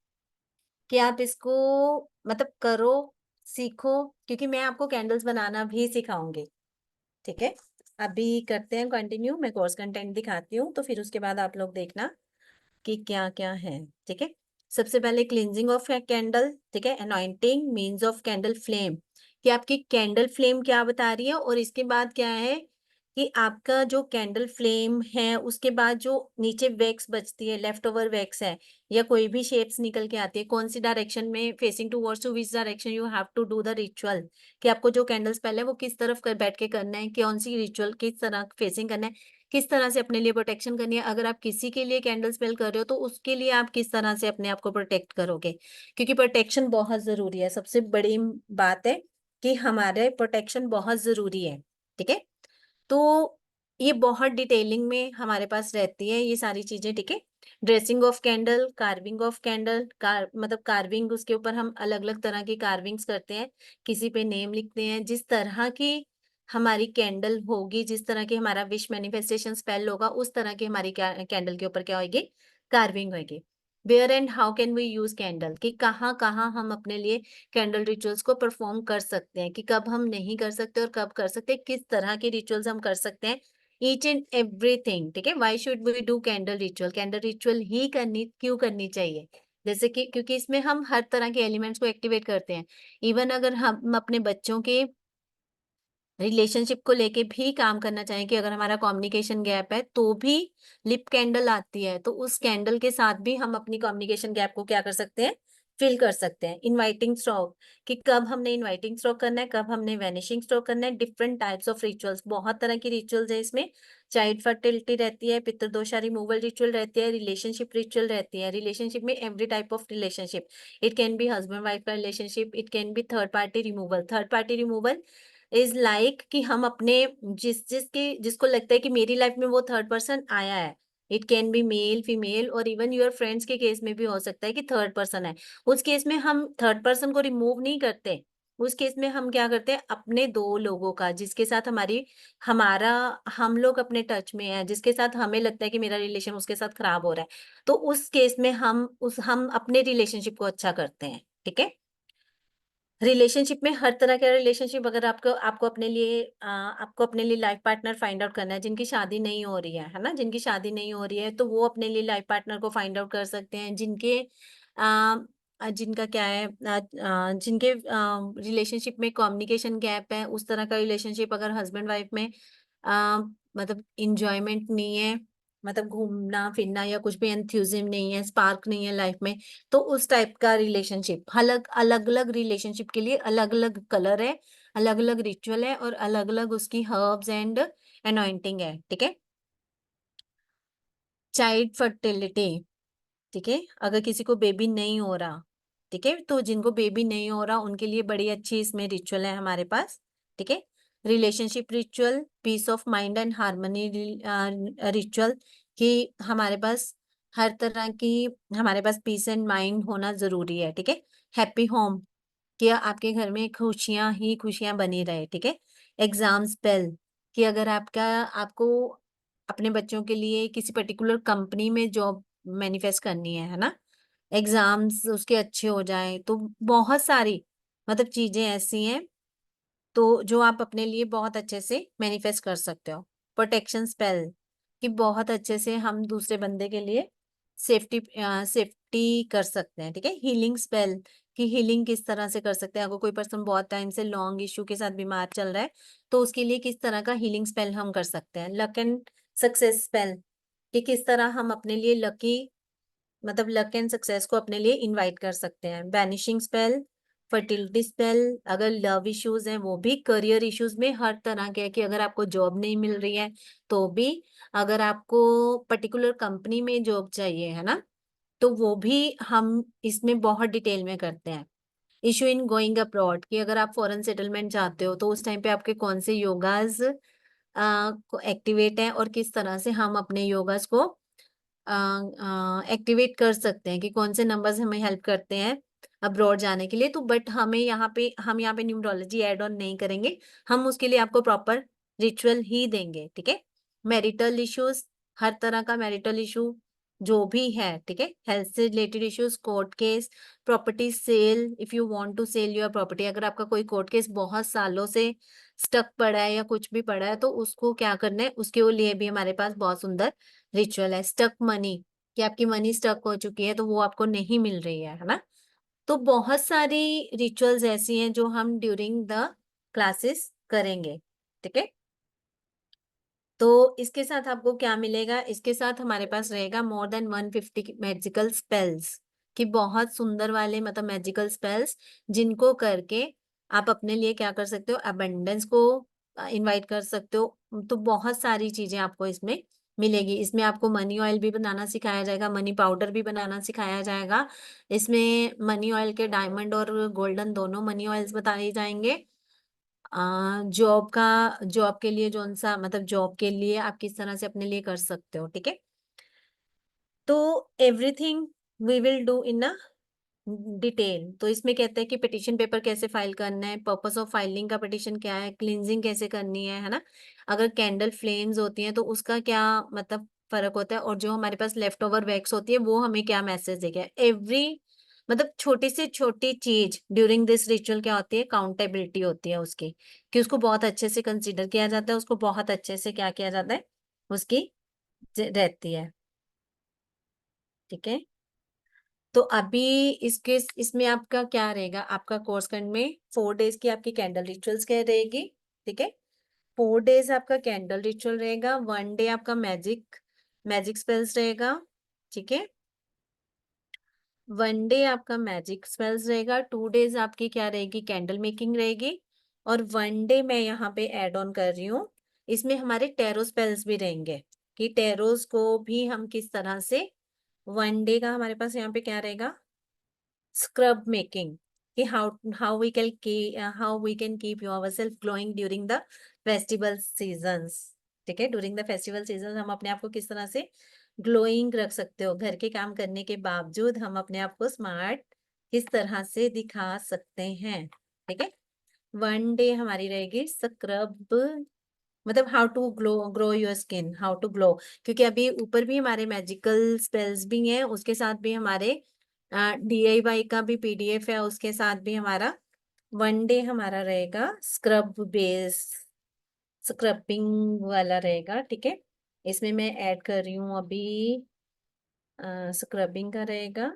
कि आप इसको मतलब करो, सीखो, क्योंकि मैं आपको कैंडल्स बनाना भी सिखाऊंगी। ठीक है। अभी करते हैं कंटिन्यू, मैं कोर्स कंटेंट दिखाती हूँ तो फिर उसके बाद आप लोग देखना कि क्या क्या है। ठीक है। सबसे पहले क्लींजिंग ऑफ कैंडल। ठीक है। Anointing means of candle flame, कि आपकी कैंडल फ्लेम क्या बता रही है, और इसके बाद क्या है कि आपका जो कैंडल फ्लेम है उसके बाद जो नीचे वैक्स बचती है, लेफ्ट ओवर वैक्स है, या कोई भी शेप्स निकल के आती है, कौन सी डायरेक्शन में facing towards to which direction you have to do the ritual, कि आपको जो कैंडल्स पहले वो किस तरफ कर बैठ के करना है, कौन सी रिचुअल किस तरह फेसिंग करना है, किस तरह से अपने लिए प्रोटेक्शन करनी है। अगर आप किसी के लिए कैंडल स्पेल कर रहे हो तो उसके लिए आप किस तरह से अपने आप को प्रोटेक्ट करोगे, क्योंकि प्रोटेक्शन बहुत जरूरी है। सबसे बड़ी बात है कि हमारे प्रोटेक्शन बहुत जरूरी है। ठीक है। तो ये बहुत डिटेलिंग में हमारे पास रहती है ये सारी चीजें। ठीक है। Dressing of candle, carving of candle, मतलब कार्विंग, उसके ऊपर हम अलग अलग तरह की कार्विंग्स करते हैं, किसी पे नेम लिखते हैं। जिस तरह की हमारी कैंडल होगी, जिस तरह की हमारा विश मैनिफेस्टेशन स्पेल होगा, उस तरह की हमारी कैंडल के ऊपर क्या होगी, कार्विंग होगी। Where and how can we use candle, कि कहाँ कहाँ हम अपने लिए कैंडल रिचुअल्स को परफॉर्म कर सकते हैं, कि कब हम नहीं कर सकते और कब कर सकते हैं, किस तरह के रिचुअल्स हम कर सकते हैं, ईच एंड एवरीथिंग। ठीक है। Why should we do candle ritual, candle ritual ही करनी क्यों करनी चाहिए, जैसे कि क्योंकि इसमें हम हर तरह के एलिमेंट्स को एक्टिवेट करते हैं। इवन अगर हम अपने बच्चों के रिलेशनशिप को लेके भी काम करना चाहें, कि अगर हमारा कम्युनिकेशन गैप है तो भी लिप कैंडल आती है, तो उस कैंडल के साथ भी हम अपनी कम्युनिकेशन गैप को क्या कर सकते हैं, फिल कर सकते हैं। इनवाइटिंग स्ट्रोक, कि कब हमने इनवाइटिंग स्ट्रोक करना है, कब हमने वैनिशिंग स्ट्रोक करना है। डिफरेंट टाइप्स ऑफ रिचुअल्स, बहुत तरह की रिचुअल्स है इसमें। चाइल्ड फर्टिलिटी रहती है, पितृदोषा रिमूवल रिचुअल रहती है, रिलेशनशिप रिचुअल रहती है। रिलेशनशिप में every type of relationship, it can be husband wife का relationship, it can be third party removal. Third party removal is like कि हम अपने जिसको लगता है कि मेरी लाइफ में वो थर्ड पर्सन आया है, it can B male female, और इवन योर फ्रेंड्स के केस में भी हो सकता है कि थर्ड पर्सन है। उस केस में हम थर्ड पर्सन को रिमूव नहीं करते, उस केस में हम क्या करते हैं, अपने दो लोगों का जिसके साथ हमारा हम लोग अपने टच में है, जिसके साथ हमें लगता है कि मेरा रिलेशन उसके साथ खराब हो रहा है, तो उस केस में हम अपने रिलेशनशिप को अच्छा करते हैं। ठीक है। रिलेशनशिप में हर तरह का रिलेशनशिप, अगर आपको आपको अपने लिए लाइफ पार्टनर फाइंड आउट करना है, जिनकी शादी नहीं हो रही है ना, जिनकी शादी नहीं हो रही है तो वो अपने लिए लाइफ पार्टनर को फाइंड आउट कर सकते हैं। जिनका क्या है, जिनके रिलेशनशिप में कम्युनिकेशन गैप है, उस तरह का रिलेशनशिप, अगर हस्बैंड वाइफ में आ, मतलब इंजॉयमेंट नहीं है, मतलब घूमना फिरना या कुछ भी एंथुजिज्म नहीं है, स्पार्क नहीं है लाइफ में, तो उस टाइप का रिलेशनशिप, अलग अलग अलग रिलेशनशिप के लिए अलग अलग कलर है, अलग अलग रिचुअल है, और अलग अलग उसकी हर्ब्स एंड अनॉइंटिंग है। ठीक है। चाइल्ड फर्टिलिटी, ठीक है, अगर किसी को बेबी नहीं हो रहा, ठीक है, तो जिनको बेबी नहीं हो रहा उनके लिए बड़ी अच्छी इसमें रिचुअल है हमारे पास। ठीक है। Relationship ritual, peace of mind and harmony ritual, कि हमारे पास हर तरह की, हमारे पास पीस एंड माइंड होना जरूरी है। ठीक है। हैप्पी होम, कि आपके घर में खुशियां ही खुशियां बनी रहे। ठीक है। एग्जाम स्पेल, कि अगर आपको अपने बच्चों के लिए किसी पर्टिकुलर कंपनी में जॉब मैनिफेस्ट करनी है ना, एग्जाम्स उसके अच्छे हो जाए, तो बहुत सारी मतलब चीजें ऐसी हैं तो जो आप अपने लिए बहुत अच्छे से मैनिफेस्ट कर सकते हो। प्रोटेक्शन स्पेल, कि बहुत अच्छे से हम दूसरे बंदे के लिए सेफ्टी कर सकते हैं। ठीक है। हीलिंग स्पेल, कि हीलिंग किस तरह से कर सकते हैं, अगर कोई पर्सन बहुत टाइम से लॉन्ग इश्यू के साथ बीमार चल रहा है तो उसके लिए किस तरह का हीलिंग स्पेल हम कर सकते हैं। लक एंड सक्सेस स्पेल, कि किस तरह हम अपने लिए लक एंड सक्सेस को अपने लिए इनवाइट कर सकते हैं। बैनिशिंग स्पेल, फर्टिलिटी स्पेल, अगर लव इश्यूज हैं वो भी, करियर इश्यूज में हर तरह के है कि अगर आपको जॉब नहीं मिल रही है तो भी, अगर आपको पर्टिकुलर कंपनी में जॉब चाहिए है ना, तो वो भी हम इसमें बहुत डिटेल में करते हैं। इशू इन गोइंग अब्रॉड, कि अगर आप फॉरेन सेटलमेंट चाहते हो तो उस टाइम पे आपके कौन से योगाज को एक्टिवेट है, और किस तरह से हम अपने योगास को एक्टिवेट कर सकते हैं, कि कौन से नंबर्स हमें हेल्प करते हैं अब्रॉड जाने के लिए। तो बट हम यहाँ पे न्यूमरोलॉजी ऐड ऑन नहीं करेंगे, हम उसके लिए आपको प्रॉपर रिचुअल ही देंगे, ठीक है। मैरिटल इश्यूज, हर तरह का मैरिटल इशू जो भी है, ठीक है, हेल्थ से related issues, court case, property sale, if you want to sell your property, अगर आपका कोई कोर्ट केस बहुत सालों से स्टक पड़ा है या कुछ भी पड़ा है तो उसको क्या करना है, उसके लिए भी हमारे पास बहुत सुंदर रिचुअल है। स्टक मनी, कि आपकी मनी स्टक हो चुकी है तो वो आपको नहीं मिल रही है ना, तो बहुत सारी रिचुअल्स ऐसी हैं जो हम ड्यूरिंग द क्लासेस करेंगे, ठीक है। तो इसके साथ आपको क्या मिलेगा, इसके साथ हमारे पास रहेगा मोर देन 150 मैजिकल स्पेल्स, कि बहुत सुंदर वाले मतलब मैजिकल स्पेल्स, जिनको करके आप अपने लिए क्या कर सकते हो, अबंडेंस को इनवाइट कर सकते हो। तो बहुत सारी चीजें आपको इसमें मिलेगी। इसमें आपको मनी ऑयल भी बनाना सिखाया जाएगा, मनी पाउडर भी बनाना सिखाया जाएगा। इसमें मनी ऑयल के डायमंड और गोल्डन दोनों मनी ऑयल्स बताए जाएंगे। जॉब के लिए जोन सा मतलब जॉब के लिए आप किस तरह से अपने लिए कर सकते हो, ठीक है। तो everything we will do in a detail. तो इसमें कहते हैं कि पिटिशन पेपर कैसे फाइल करना है, पर्पस ऑफ फाइलिंग का पिटिशन क्या है, क्लींजिंग कैसे करनी है ना, अगर कैंडल फ्लेम्स होती हैं तो उसका क्या मतलब फर्क होता है, और जो हमारे पास लेफ्ट ओवर वैक्स होती है वो हमें क्या मैसेज देगा, एवरी मतलब छोटी से छोटी चीज ड्यूरिंग दिस रिचुअल क्या होती है, काउंटेबिलिटी होती है उसकी, कि उसको बहुत अच्छे से कंसीडर किया जाता है, उसको बहुत अच्छे से क्या किया जाता है, उसकी रहती है, ठीक है। तो अभी इसके इसमें आपका क्या रहेगा, आपका कोर्स करने में 4 डेज की आपकी कैंडल रिचुअल्स क्या रहेगी, ठीक है। 4 डेज आपका कैंडल रिचुअल रहेगा, 1 डे आपका मैजिक मैजिक स्पेल्स रहेगा, ठीक है। 1 डे आपका मैजिक स्पेल्स रहेगा, 2 डेज आपकी क्या रहेगी, कैंडल मेकिंग रहेगी, और 1 डे मैं यहाँ पे ऐड ऑन कर रही हूँ, इसमें हमारे टेरो स्पेल्स भी रहेंगे, कि टेरोस को भी हम किस तरह से 1 डे का हमारे पास यहाँ पे क्या रहेगा, स्क्रब मेकिंग, कि how we can keep yourself glowing during the festival seasons, ठीक है। ड्यूरिंग द फेस्टिवल सीजन हम अपने आप को किस तरह से ग्लोइंग रख सकते हो, घर के काम करने के बावजूद हम अपने आप को स्मार्ट किस तरह से दिखा सकते हैं, ठीक है। 1 डे हमारी रहेगी स्क्रब, मतलब how to glow grow your skin, how to glow, क्योंकि अभी ऊपर भी हमारे मैजिकल स्पेल्स भी हैं, उसके साथ भी हमारे DIY का भी PDF है, उसके साथ भी हमारा 1 डे हमारा रहेगा स्क्रब बेस, स्क्रबिंग वाला रहेगा, ठीक है। इसमें मैं ऐड कर रही हूँ अभी स्क्रबिंग का रहेगा,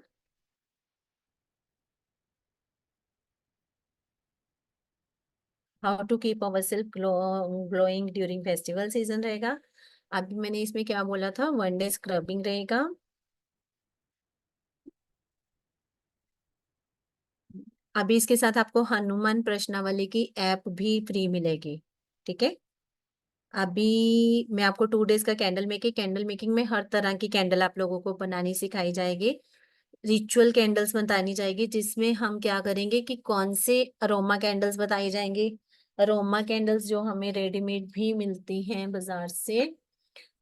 how to keep our self glowing during festival season रहेगा। अभी मैंने इसमें क्या बोला था, 1 डे स्क्रबिंग रहेगा। अभी इसके साथ आपको हनुमान प्रश्नावली की ऐप भी फ्री मिलेगी, ठीक है। अभी मैं आपको 2 डेज का कैंडल मेकिंग में हर तरह की कैंडल आप लोगों को बनानी सिखाई जाएगी, रिचुअल कैंडल्स बतानी जाएगी, जिसमें हम क्या करेंगे कि कौन से अरोमा कैंडल्स बताई जाएंगी। अरोमा कैंडल्स जो हमें रेडीमेड भी मिलती हैं बाजार से,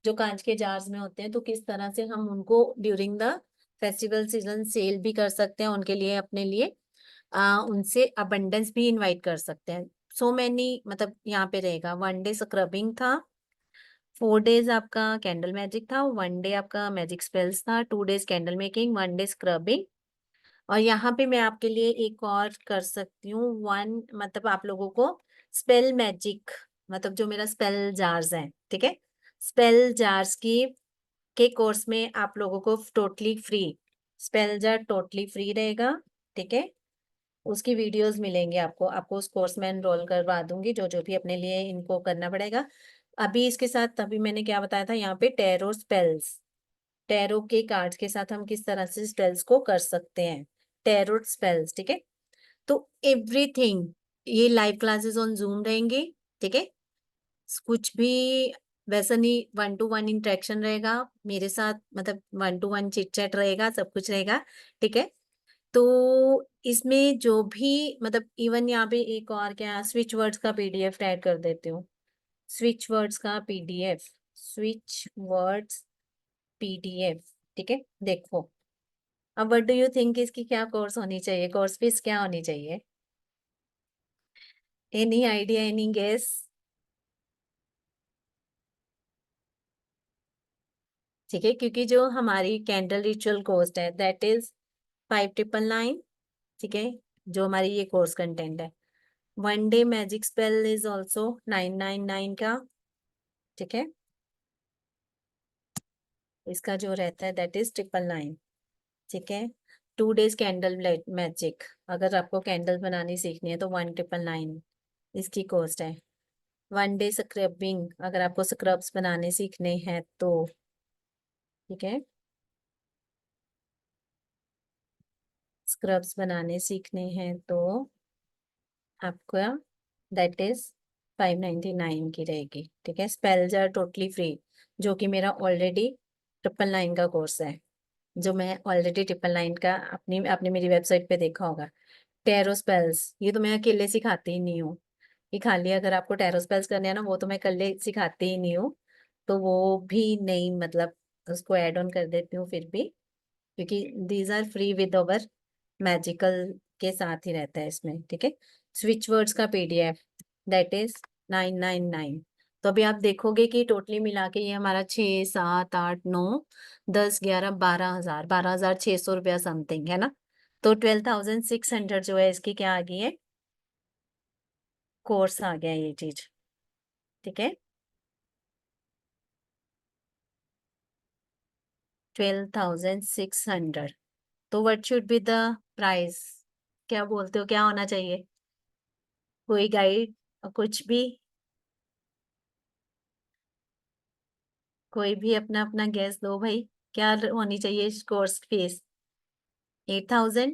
जो कांच के जार्स में होते हैं, तो किस तरह से हम उनको during the festival season cell भी कर सकते हैं उनके लिए, अपने लिए उनसे अबंडेंस भी इनवाइट कर सकते हैं। सो मैनी मतलब यहाँ पे रहेगा, 1 डे स्क्रबिंग था, 4 डेज आपका कैंडल मैजिक था, 1 डे आपका मैजिक स्पेल्स था, 2 days candle making, 1 day scrubbing. और यहाँ पे मैं आपके लिए एक और कर सकती हूँ, मतलब आप लोगों को स्पेल मैजिक, मतलब जो मेरा स्पेल जार्स है, ठीक है, स्पेल जार्स की के कोर्स में आप लोगों को totally free, spell jar totally free रहेगा, ठीक है। उसकी वीडियोस मिलेंगे आपको, आपको उस कोर्स में एनरोल करवा दूंगी, जो जो भी अपने लिए इनको करना पड़ेगा। अभी इसके साथ अभी मैंने क्या बताया था, यहाँ पे टैरो स्पेल्स, टैरो के कार्ड्स के साथ हम किस तरह से स्पेल्स को कर सकते हैं, टैरो स्पेल्स, ठीक है। तो एवरीथिंग, ये लाइव क्लासेस ऑन जूम रहेंगे, ठीक है। कुछ भी वैसा नहीं, 1-to-1 इंटरेक्शन रहेगा मेरे साथ, मतलब 1-to-1 चिट चैट रहेगा, सब कुछ रहेगा, ठीक है। तो इसमें जो भी मतलब इवन यहाँ पे एक और क्या, स्विच वर्ड्स का पीडीएफ ऐड कर देती हूँ। स्विच वर्ड्स का पीडीएफ, स्विच वर्ड्स पीडीएफ, ठीक है। देखो अब व्हाट डू यू थिंक, इसकी क्या कोर्स होनी चाहिए, कोर्स फीस क्या होनी चाहिए? Any idea, any guess? ठीक है, क्योंकि जो हमारी कैंडल रिचुअल कोर्स है दैट इज 5,999, ठीक है, जो हमारी ये कोर्स कंटेंट है। 1 day magic spell is also 999 का, ठीक है। इसका जो रहता है दैट इज 999, ठीक है। 2 days कैंडल मैजिक, अगर आपको कैंडल बनानी सीखनी है तो 1,999 इसकी कॉस्ट है। 1 डे स्क्रबिंग, अगर आपको स्क्रब्स बनाने सीखने हैं तो, ठीक है, स्क्रब्स बनाने सीखने हैं तो आपका दैट इज 599 की रहेगी, ठीक है। स्पेल्स आर टोटली फ्री, जो कि मेरा ऑलरेडी 999 का कोर्स है, जो मैं ऑलरेडी 999 का अपनी आपने मेरी वेबसाइट पे देखा होगा। टैरो स्पेल्स, ये तो मैं अकेले सिखाती ही नहीं हूँ, ये खाली अगर आपको टैरो स्पेल्स करने हैं ना, वो तो मैं अकेले सिखाती ही नहीं हूँ, तो वो भी नहीं, मतलब उसको ऐड ऑन कर देती हूँ फिर भी, क्योंकि these are free with our magical के साथ ही रहता है इसमें, ठीक है। स्विच वर्ड्स का पीडीएफ दैट इज 999। तो अभी आप देखोगे कि टोटली मिला के ये हमारा 6, 7, 8, 9, 10, 11, 12 हजार, 12,600 रुपया समथिंग है ना। तो 12,600 जो है इसकी क्या आ गई है, कोर्स आ गया ये चीज, ठीक है। 12,600। तो what should be the price, क्या बोलते हो, क्या होना चाहिए? कोई गाइड, कुछ भी, कोई भी अपना अपना गैस दो भाई, क्या होनी चाहिए कोर्स फीस? 8,000?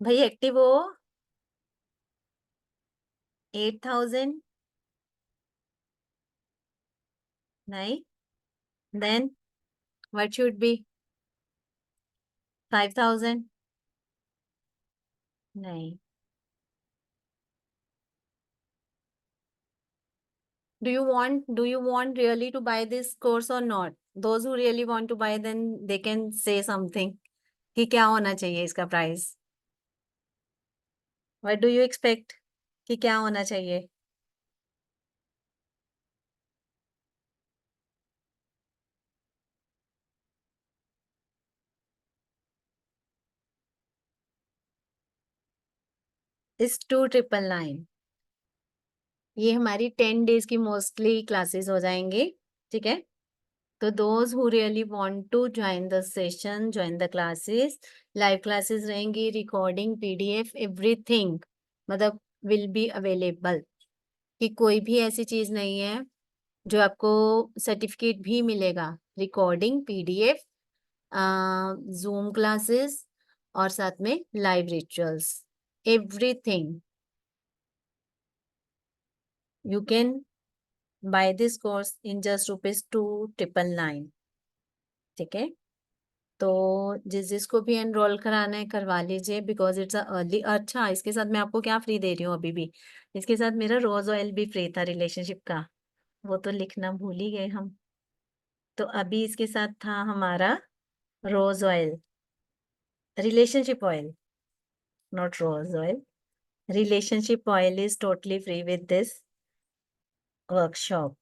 भाई एक्टिव हो। 8,000? नहीं, देन व्हाट शुड बी? 5,000? नहीं। Do you want really to buy this course or not? Those who really want to buy, then they can say something कि क्या होना चाहिए इसका price? What do you expect कि क्या होना चाहिए? इस 2,999, ये हमारी 10 days की मोस्टली क्लासेस हो जाएंगी, ठीक है। तो those who really want to join the session, join the classes, live classes रहेंगी, रिकॉर्डिंग, पीडीएफ, एवरीथिंग, मतलब विल बी अवेलेबल, कि कोई भी ऐसी चीज नहीं है जो आपको, सर्टिफिकेट भी मिलेगा, रिकॉर्डिंग, पीडीएफ, जूम क्लासेस और साथ में live rituals, everything. You can by this course in just ₹2,999, ठीक है। तो जिसको भी एनरोल कराना है करवा लीजिए, बिकॉज इट्स अर्ली। अच्छा, इसके साथ मैं आपको क्या फ्री दे रही हूँ अभी भी, इसके साथ मेरा रोज ऑयल भी फ्री था रिलेशनशिप का, वो तो लिखना भूल ही गए हम। तो अभी इसके साथ था हमारा rose oil, relationship oil, not rose oil, relationship oil is totally free with this workshop.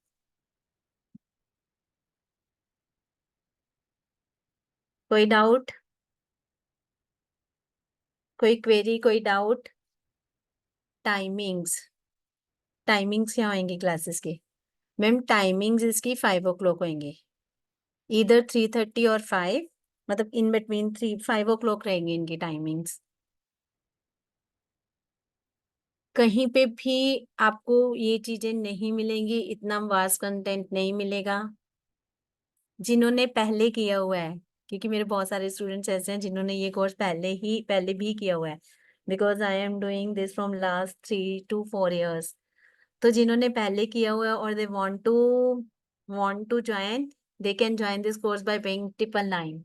कोई डाउट, कोई क्वेरी, कोई डाउट? टाइमिंग्स, टाइमिंग्स क्या होंगी क्लासेस की? मैम टाइमिंग्स इसकी 5 o'clock होंगी, इधर 3:30 और 5, मतलब इन बिटवीन 5 o'clock रहेंगी इनकी टाइमिंग्स। कहीं पे भी आपको ये चीजें नहीं मिलेंगी, इतना वास्ट कंटेंट नहीं मिलेगा। जिन्होंने पहले किया हुआ है, क्योंकि मेरे बहुत सारे स्टूडेंट्स ऐसे हैं जिन्होंने ये कोर्स पहले भी किया हुआ है, because I am doing this from last 3 to 4 years. तो जिन्होंने पहले किया हुआ है और दे want to join, they can join this course by paying 999.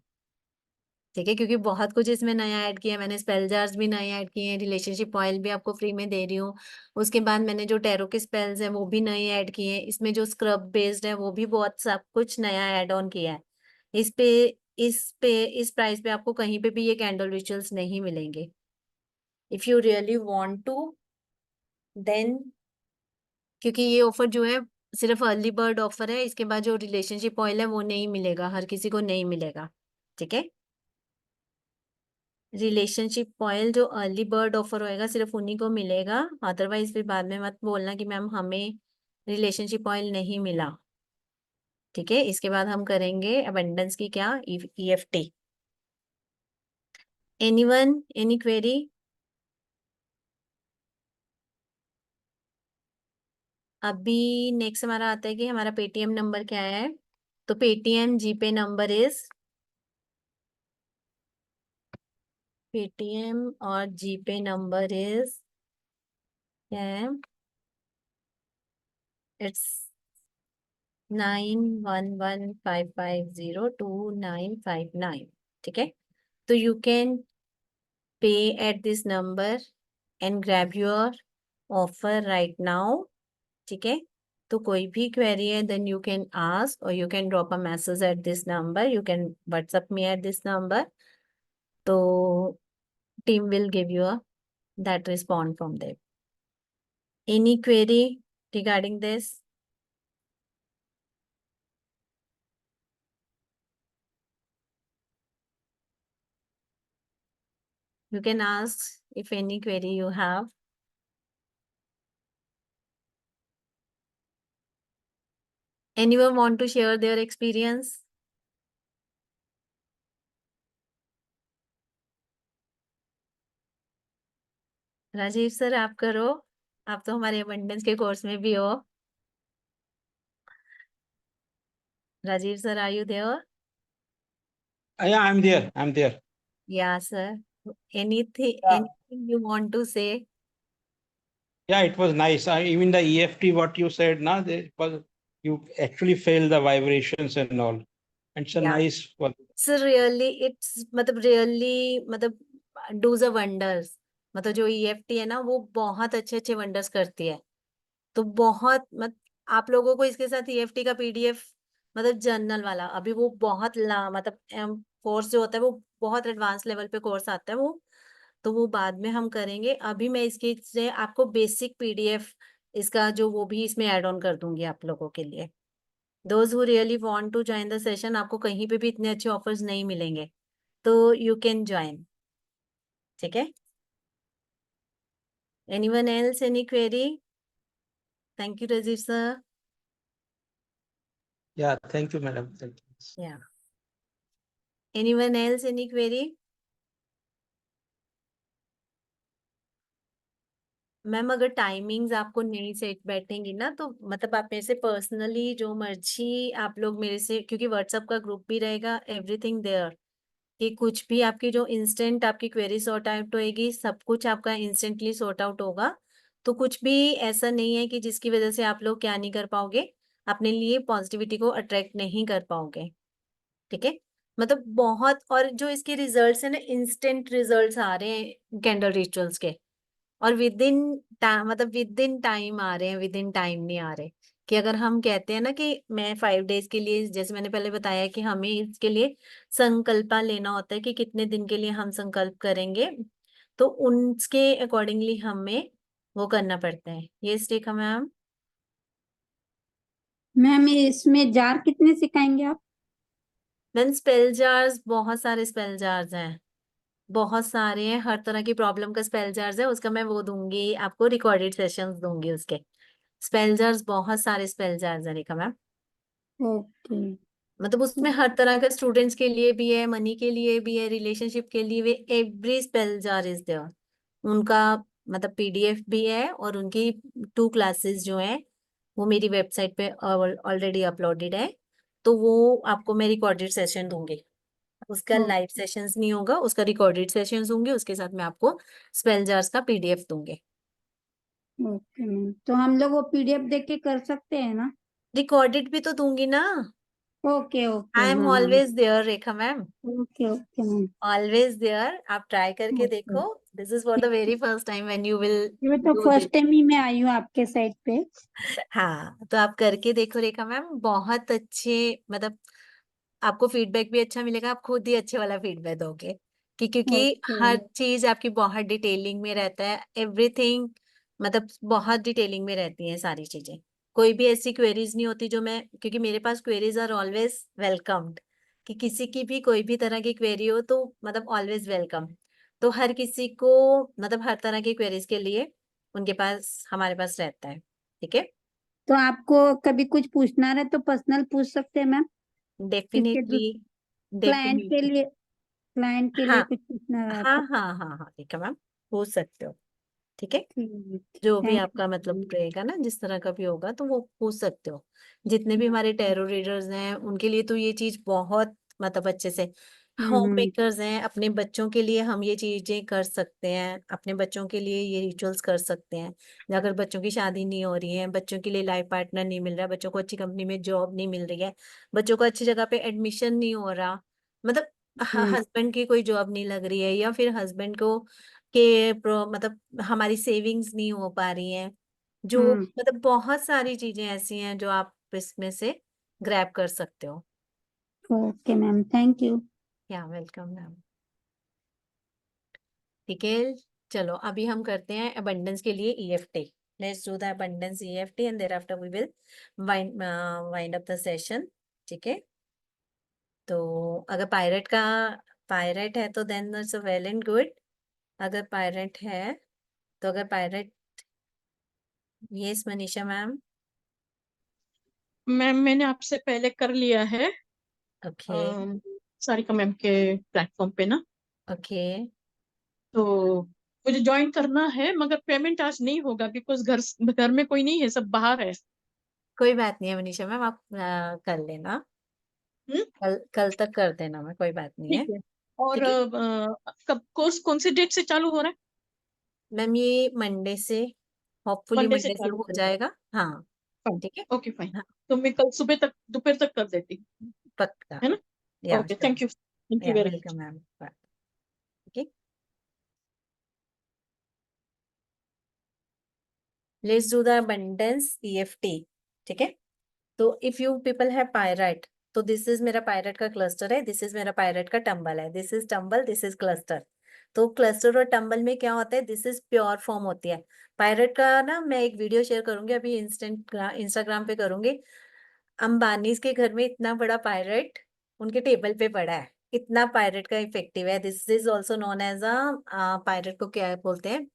ठीक है, क्योंकि बहुत कुछ इसमें नया ऐड किया है मैंने. स्पेल जार्स भी नए ऐड किए हैं, रिलेशनशिप ऑयल भी आपको फ्री में दे रही हूँ. उसके बाद मैंने जो टैरो के स्पेल्स हैं वो भी नए ऐड किए हैं. इसमें जो स्क्रब बेस्ड है वो भी बहुत सब कुछ नया ऐड ऑन किया है. इस पे इस प्राइस पे आपको कहीं पे भी ये कैंडल रिचुअल्स नहीं मिलेंगे. If you really want to then, क्योंकि ये ऑफर जो है सिर्फ अर्ली बर्ड ऑफर है. इसके बाद जो रिलेशनशिप ऑयल है वो नहीं मिलेगा, हर किसी को नहीं मिलेगा. ठीक है, रिलेशनशिप ऑयल जो अर्ली बर्ड ऑफर होएगा सिर्फ उन्हीं को मिलेगा. अदरवाइज फिर बाद में मत बोलना कि मैम हमें रिलेशनशिप ऑयल नहीं मिला. ठीक है, इसके बाद हम करेंगे अबंडेंस की क्या, EFT. Anyone, any query? अभी नेक्स्ट हमारा आता है कि हमारा पेटीएम नंबर क्या है. तो Paytm GPay number is, Paytm और जीपे नंबर इज क्या है, इट्स 9115502959. ठीक है, तो you can pay at this number and grab your offer right now. ठीक है, तो कोई भी क्वेरी है देन यू कैन आस्क और you can drop a message at this number, you can WhatsApp me at this number. तो team will give you a that respond from them. Any query regarding this? You can ask if any query you have. Anyone want to share their experience? Rajeev sir आप करो, आप तो हमारे abundance के course में भी हो. Rajeev sir, are you there? Yeah, I'm there. I'm there. Yeah, sir. Anything, Yeah. anything you want to say? Yeah, it was nice. Even the EFT, what you said, now you actually feel the vibrations and all. And it's a Yeah. nice one. So really, it's मतलब really मतलब does a wonders. मतलब जो EFT है ना वो बहुत अच्छे अच्छे वंडर्स करती है. तो बहुत आप लोगों को इसके साथ EFT का PDF मतलब जर्नल वाला अभी वो बहुत मतलब कोर्स जो होता है वो बहुत एडवांस लेवल पे कोर्स आता है वो. तो वो बाद में हम करेंगे. अभी मैं इसके से आपको बेसिक PDF इसका जो वो भी इसमें ऐड ऑन कर दूंगी आप लोगों के लिए. Those who really want to join the session, आपको कहीं पे भी इतने अच्छे ऑफर्स नहीं मिलेंगे, तो यू कैन ज्वाइन. ठीक है, anyone else, any query? Thank you Rajeev sir. Yeah, thank you, madam. Thank you. Yeah, anyone else, any query? Ma'am अगर टाइमिंग्स आपको नहीं सेट बैठेंगी ना तो मतलब आप मेरे से पर्सनली जो मर्जी आप लोग मेरे से, क्योंकि व्हाट्सएप का ग्रुप भी रहेगा, एवरीथिंग देयर, कि कुछ भी आपकी जो इंस्टेंट आपकी क्वेरी सॉर्ट आउट होएगी, सब कुछ आपका इंस्टेंटली सॉर्ट आउट होगा. तो कुछ भी ऐसा नहीं है कि जिसकी वजह से आप लोग क्या नहीं कर पाओगे, अपने लिए पॉजिटिविटी को अट्रैक्ट नहीं कर पाओगे. ठीक है, मतलब बहुत, और जो इसके रिजल्ट्स है ना, इंस्टेंट रिजल्ट्स आ रहे हैं कैंडल रिचुअल्स के, और विद इन मतलब विद इन टाइम आ रहे हैं, विद इन टाइम नहीं आ रहे. कि अगर हम कहते हैं ना कि मैं 5 डेज के लिए, जैसे मैंने पहले बताया कि हमें इसके लिए संकल्पा लेना होता है कि कितने दिन के लिए हम संकल्प करेंगे, तो उसके अकॉर्डिंगली हमें वो करना पड़ता है. ये स्टेक है मैम. मैम इसमें जार कितने सिखाएंगे आप? देन स्पेल जार्स, बहुत सारे स्पेल जार्स हैं, बहुत सारे हैं, हर तरह की प्रॉब्लम का स्पेल जार्स है. उसका मैं वो दूंगी आपको, रिकॉर्डेड सेशंस दूंगी उसके. स्पेल जार्स, बहुत सारे स्पेल जार्स है रेखा मैम. ओके. मतलब उसमें हर तरह का, स्टूडेंट्स के लिए भी है, मनी के लिए भी है, रिलेशनशिप के लिए भी. Every spell jar is there. उनका मतलब PDF भी है, और उनकी 2 क्लासेस जो है वो मेरी वेबसाइट पे ऑलरेडी अपलोडेड है. तो वो आपको मैं रिकॉर्डेड सेशन दूंगी. उसका ओके लाइव सेशंस नहीं होगा, उसका रिकॉर्डेड सेशंस होंगे, उसके साथ मैं आपको स्पेल जार्स का पीडीएफ दूंगी। मैम, तो हम लोग वो पीडीएफ देख के कर सकते हैं ना? रिकॉर्डेड भी तो दूंगी ना। ओके ओके आई एम हाँ हाँ। Always there Rekha ma'am, okay okay ma'am. Always there. आप ट्राई करके ओके। देखो। This is for the very first time when you will ये तो डू दिस। फर्स्ट टाइम ही मैं आई हूँ आपके साइट पे। हाँ, तो आप करके देखो रेखा मैम, बहुत अच्छे, मतलब आपको फीडबैक भी अच्छा मिलेगा, आप खुद ही अच्छे वाला फीडबैक दोगे कि क्योंकि ओके। हर चीज आपकी बहुत डिटेलिंग में रहता है, एवरीथिंग, मतलब बहुत डिटेलिंग में रहती है सारी चीजें। कोई भी ऐसी क्वेरीज नहीं होती जो मैं, क्योंकि मेरे पास क्वेरीज आर ऑलवेज वेलकम्ड, कि किसी की भी कोई भी तरह की क्वेरी हो तो मतलब ऑलवेज वेलकम। तो हर किसी को, मतलब हर तरह की क्वेरीज के लिए उनके पास, हमारे पास रहता है। ठीक है, तो आपको कभी कुछ पूछना रहे तो पर्सनल पूछ सकते हैं मैम, किसके डेफिनेटली, क्लाइंट के डेफिनेटली। लिए, क्लाइंट के लिए हाँ कुछ पूछना रहा हाँ तो। हाँ हाँ हाँ, ठीक है मैम, पूछ सकते हो। ठीक है, ठीक। जो भी थैंक आपका मतलब यू। रहेगा ना, जिस तरह का भी होगा तो वो पूछ सकते हो। जितने भी हमारे टैरो रीडर्स हैं उनके लिए तो ये चीज बहुत, मतलब अच्छे से, होम हम्म। मेकर्स हैं, अपने बच्चों के लिए हम ये चीजें कर सकते हैं, अपने बच्चों के लिए ये रिचुअल्स कर सकते हैं। अगर बच्चों की शादी नहीं हो रही है, बच्चों के लिए लाइफ पार्टनर नहीं मिल रहा है, बच्चों को अच्छी कंपनी में जॉब नहीं मिल रही है, बच्चों को अच्छी जगह पे एडमिशन नहीं हो रहा, मतलब हम्म। हस्बैंड की कोई जॉब नहीं लग रही है, या फिर हस्बैंड को के मतलब हमारी सेविंग्स नहीं हो पा रही हैं, जो हम्म। मतलब बहुत सारी चीजें ऐसी हैं जो आप इसमें से ग्रैब कर सकते हो। Okay ma'am, thank you. या वेलकम मैम। ठीक है, चलो अभी हम करते हैं अबंडेंस के लिए EFT. Let's do the abundance EFT and thereafter we will wind up the session. ठीक है, तो अगर पायरेट है तो then it's well and good. अगर पायरेट है तो, अगर pyrite, yes Manisha ma'am. Ma'am मैंने आपसे पहले कर लिया है ओके सारिका मैम के प्लेटफॉर्म पे ना, ओके, तो मुझे ज्वाइन करना है मगर पेमेंट आज नहीं होगा बिकॉज घर में कोई नहीं है, सब बाहर है। कोई बात नहीं है मनीषा मैम, आप कर लेना, हम्म, कल कल तक कर देना, मैं कोई बात नहीं ठीक है। है। और ठीक है कब कोर्स कौन से डेट से चालू हो रहा है? मैम, ये मंडे से, होपफुली मंडे से मंडे से चालू हो होगा। जाएगा। हाँ फाइन। ठीक है, ओके फाइन। हाँ तो मैं कल सुबह तक दोपहर तक कर देती हूँ, पक्का। है ना? या ओके, श्योर, थैंक यू या very welcome much. Ma'am. Okay, let's do the abundance EFT. ठीक है, तो if you people have pyrite, तो दिस इज मेरा पायराइट का क्लस्टर है, दिस इज मेरा पायराइट का टंबल है, this is tumble, this is cluster. तो क्लस्टर और टंबल में क्या होता है, दिस इज प्योर फॉर्म होती है। पायराइट का ना मैं एक वीडियो शेयर करूंगी अभी, इंस्टाग्राम पे करूंगी। अंबानीज के घर में इतना बड़ा पायराइट उनके टेबल पे पड़ा है, इतना पायराइट का इफेक्टिव है। This is also known as a, pyrite को क्या बोलते हैं,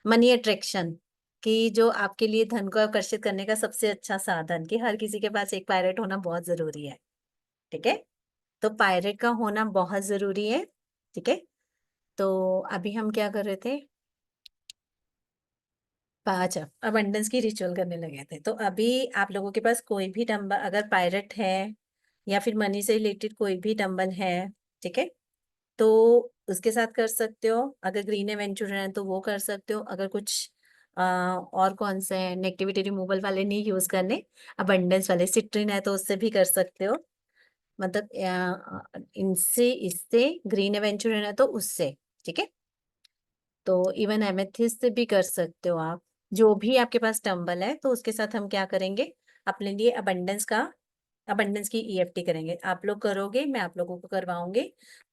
मनी अट्रैक्शन, कि जो आपके लिए धन को आकर्षित करने का सबसे अच्छा साधन, कि हर किसी के पास एक पायरेट होना बहुत जरूरी है। ठीक है, तो पायरेट का होना बहुत जरूरी है। ठीक है, तो अभी हम क्या कर रहे थे, अच्छा अबंडेंस की रिचुअल करने लगे थे। तो अभी आप लोगों के पास कोई भी टंबल, अगर पायरेट है या फिर मनी से रिलेटेड कोई भी टंबल है, ठीक है, तो उसके साथ कर सकते हो। अगर ग्रीन एवेंचुर है तो वो कर सकते हो। अगर कुछ और कौन से नेगेटिविटी रिमूवल वाले नहीं यूज करने, अबंडेंस वाले, सिट्रिन है तो उससे भी कर सकते हो, मतलब इनसे, इससे, ग्रीन एवेंचुर है तो उससे। ठीक है, तो इवन एमेथिस्ट से भी कर सकते हो आप। जो भी आपके पास टंबल है तो उसके साथ हम क्या करेंगे, अपने लिए अबंडेंस की ईएफटी करेंगे। आप लोग करोगे, मैं आप लोगों को करवाऊंगी।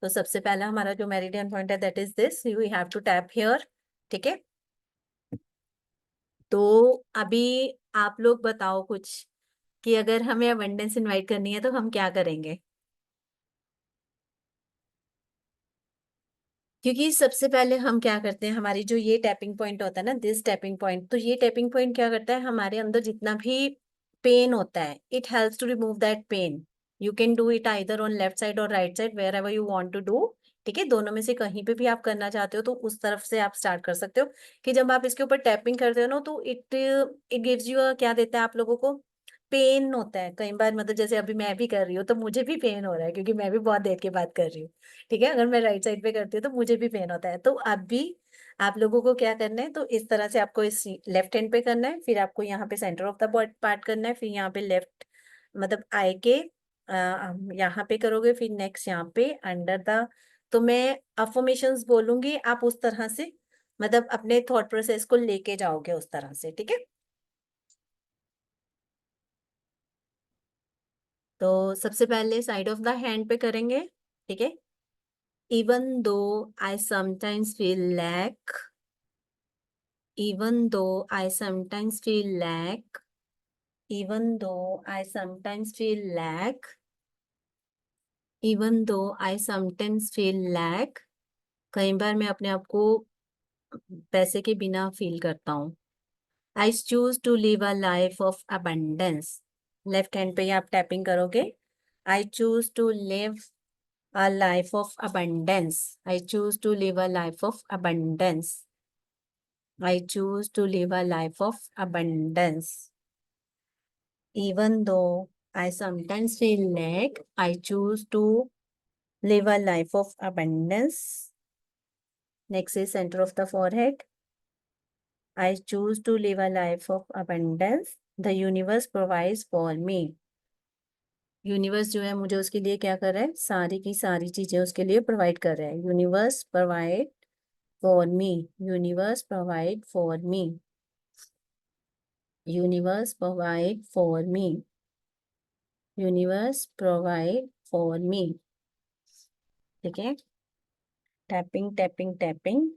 तो सबसे पहला हमारा जो मेरिडियन पॉइंट है that is this, you have to tap here. ठीक है, तो अभी आप लोग बताओ कुछ, कि अगर हमें अबंडेंस इनवाइट करनी है तो हम क्या करेंगे। क्योंकि सबसे पहले हम क्या करते हैं, हमारी जो ये टैपिंग पॉइंट होता है ना, दिस टैपिंग पॉइंट, तो ये टैपिंग पॉइंट क्या करता है, हमारे अंदर जितना भी पेन होता है, it helps to remove that pain. You can do it either on left side or right side, wherever you want to do. ठीक है, दोनों में से कहीं पे भी आप करना चाहते हो तो उस तरफ से आप स्टार्ट कर सकते हो। कि जब आप इसके ऊपर टैपिंग करते हो ना, तो इट इट गिव्स यू क्या देता है आप लोगों को, पेन होता है कई बार, मतलब जैसे अभी मैं भी कर रही हूँ तो मुझे भी पेन हो रहा है क्योंकि मैं भी बहुत देर के बाद कर रही हूँ। ठीक है, अगर मैं राइट साइड पे करती हूँ तो मुझे भी पेन होता है। तो अब भी आप लोगों को क्या करना है, तो इस तरह से आपको इस लेफ्ट हैंड पे करना है, फिर आपको यहाँ पे सेंटर ऑफ द पार्ट करना है, फिर यहाँ पे लेफ्ट मतलब आई के यहाँ पे करोगे, फिर नेक्स्ट यहाँ पे अंडर द। तो मैं अफर्मेशंस बोलूंगी, आप उस तरह से मतलब अपने थॉट प्रोसेस को लेके जाओगे उस तरह से। ठीक है, तो सबसे पहले साइड ऑफ द हैंड पे करेंगे। ठीक है, even though I sometimes feel lack, even though I sometimes feel lack, even though I sometimes feel lack, even though I sometimes feel lack. कई बार मैं अपने आप को पैसे के बिना फील करता हूँ। I choose to live a life of abundance. Left hand पे ही आप टैपिंग करोगे। I choose to live a life of abundance. I choose to live a life of abundance. I choose to live a life of abundance. Even though I sometimes feel lack, I choose to live a life of abundance. Next is center of the forehead. I choose to live a life of abundance. The universe provides for me. Universe जो है मुझे उसके लिए क्या कर रहा है, सारी की सारी चीजें उसके लिए प्रोवाइड कर रहा है। Universe provide for me, universe provide for me, universe provide for me, universe provide for me. ठीक है, tapping tapping tapping.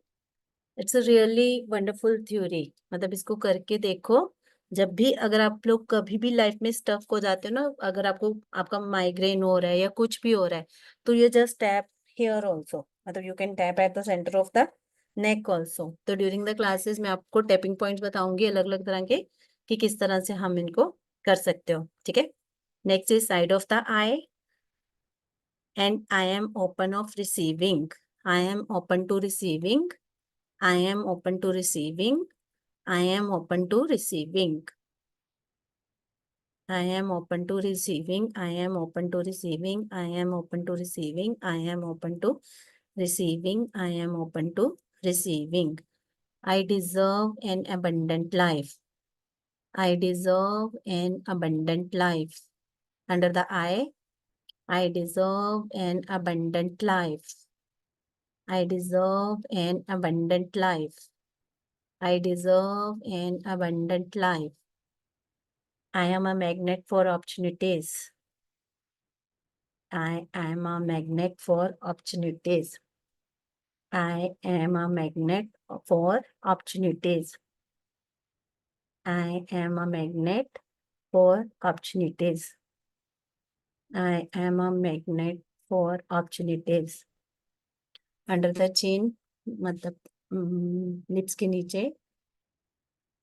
It's a really wonderful theory, मतलब इसको करके देखो। जब भी अगर आप लोग कभी भी लाइफ में स्टक हो जाते हो ना, अगर आपको आपका माइग्रेन हो रहा है या कुछ भी हो रहा है, तो ये जस्ट टैप हियर ऑल्सो, मतलब you can tap at the centre of the neck also. तो ड्यूरिंग द क्लासेस मैं आपको टैपिंग पॉइंट्स बताऊंगी अलग अलग तरह के, कि किस तरह से हम इनको कर सकते हो। ठीक है, next is side of the eye, and I am open of receiving, I am open to receiving, I am open to receiving. I am open to receiving. I am open to receiving. I am open to receiving. I am open to receiving. I am open to receiving. I am open to receiving. I deserve an abundant life. I deserve an abundant life. Under the I deserve an abundant life. I deserve an abundant life. I deserve an abundant life. I am a magnet for opportunities. I am a magnet for opportunities. I am a magnet for opportunities. I am a magnet for opportunities. I am a magnet for opportunities. Under the chin, मतलब lips के नीचे,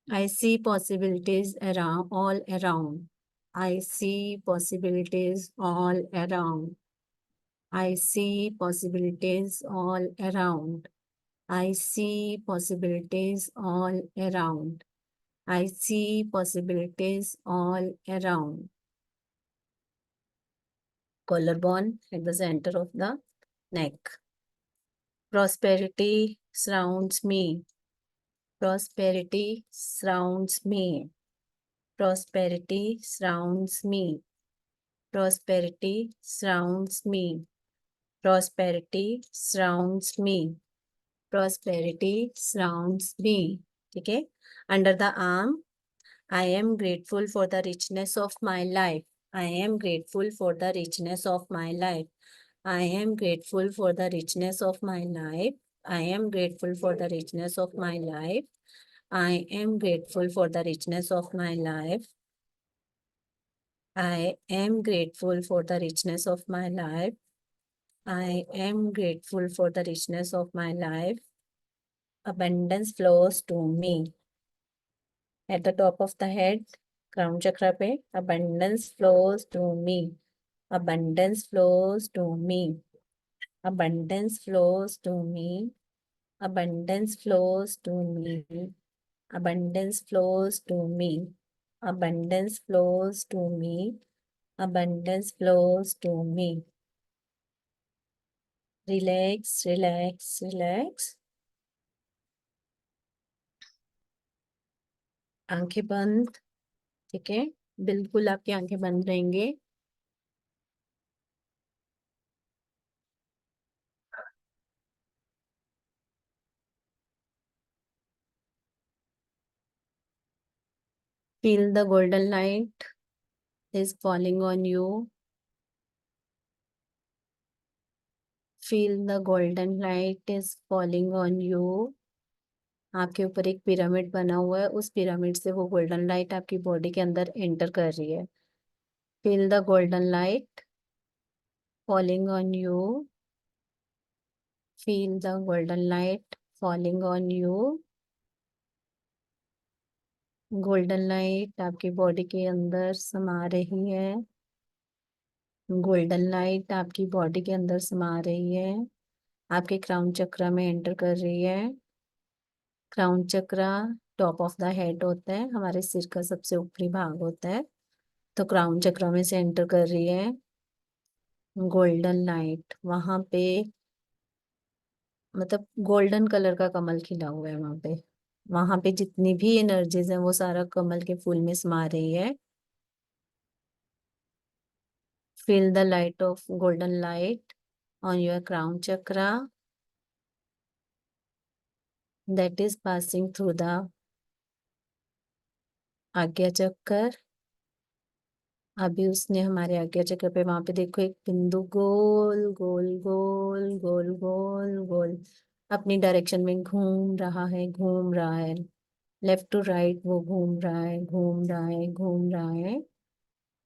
I see possibilities around, all around. I see possibilities all around. I see possibilities all around. I see possibilities all around. I see possibilities all around. Collarbone at the center of the neck. Prosperity surrounds me. Prosperity surrounds me. Prosperity surrounds me. Prosperity surrounds me. Prosperity surrounds me. Prosperity surrounds me. ठीक है, under the arm, I am grateful for the richness of my life. I am grateful for the richness of my life. I am grateful for the richness of my life. I am grateful for the richness of my life. I am grateful for the richness of my life. I am grateful for the richness of my life. I am grateful for the richness of my life. Abundance flows to me. At the top of the head, crown chakra pe, abundance flows to me. Abundance flows to me. Abundance flows to me. Abundance flows to me. Abundance flows to me. abundance flows to me, abundance flows to me. Relax, relax, relax. आंखें बंद, ठीक है, बिल्कुल आपकी आंखें बंद रहेंगे। Feel the golden light is falling on you. Feel the golden light is falling on you. आपके ऊपर एक पिरामिड बना हुआ है, उस पिरामिड से वो गोल्डन लाइट आपकी बॉडी के अंदर एंटर कर रही है। Feel the golden light falling on you. Feel the golden light falling on you. Golden light आपकी बॉडी के अंदर समा रही है। गोल्डन लाइट आपकी बॉडी के अंदर समा रही है, आपके क्राउन चक्रा में एंटर कर रही है। Crown chakra top of the head होता है, हमारे सिर का सबसे ऊपरी भाग होता है, तो क्राउन चक्रा में से एंटर कर रही है गोल्डन लाइट। वहां पे मतलब गोल्डन कलर का कमल खिला हुआ है वहां पे जितनी भी एनर्जीज है वो सारा कमल के फूल में समा रही है। Feel the light of golden light on your crown chakra that is passing through the आज्ञा चक्र। अभी उसने हमारे आज्ञा चक्र पे वहां पे देखो एक बिंदु गोल गोल गोल गोल गोल गोल अपनी डायरेक्शन में घूम रहा है, घूम रहा है, लेफ्ट टू राइट वो घूम रहा है, घूम रहा है, घूम रहा है।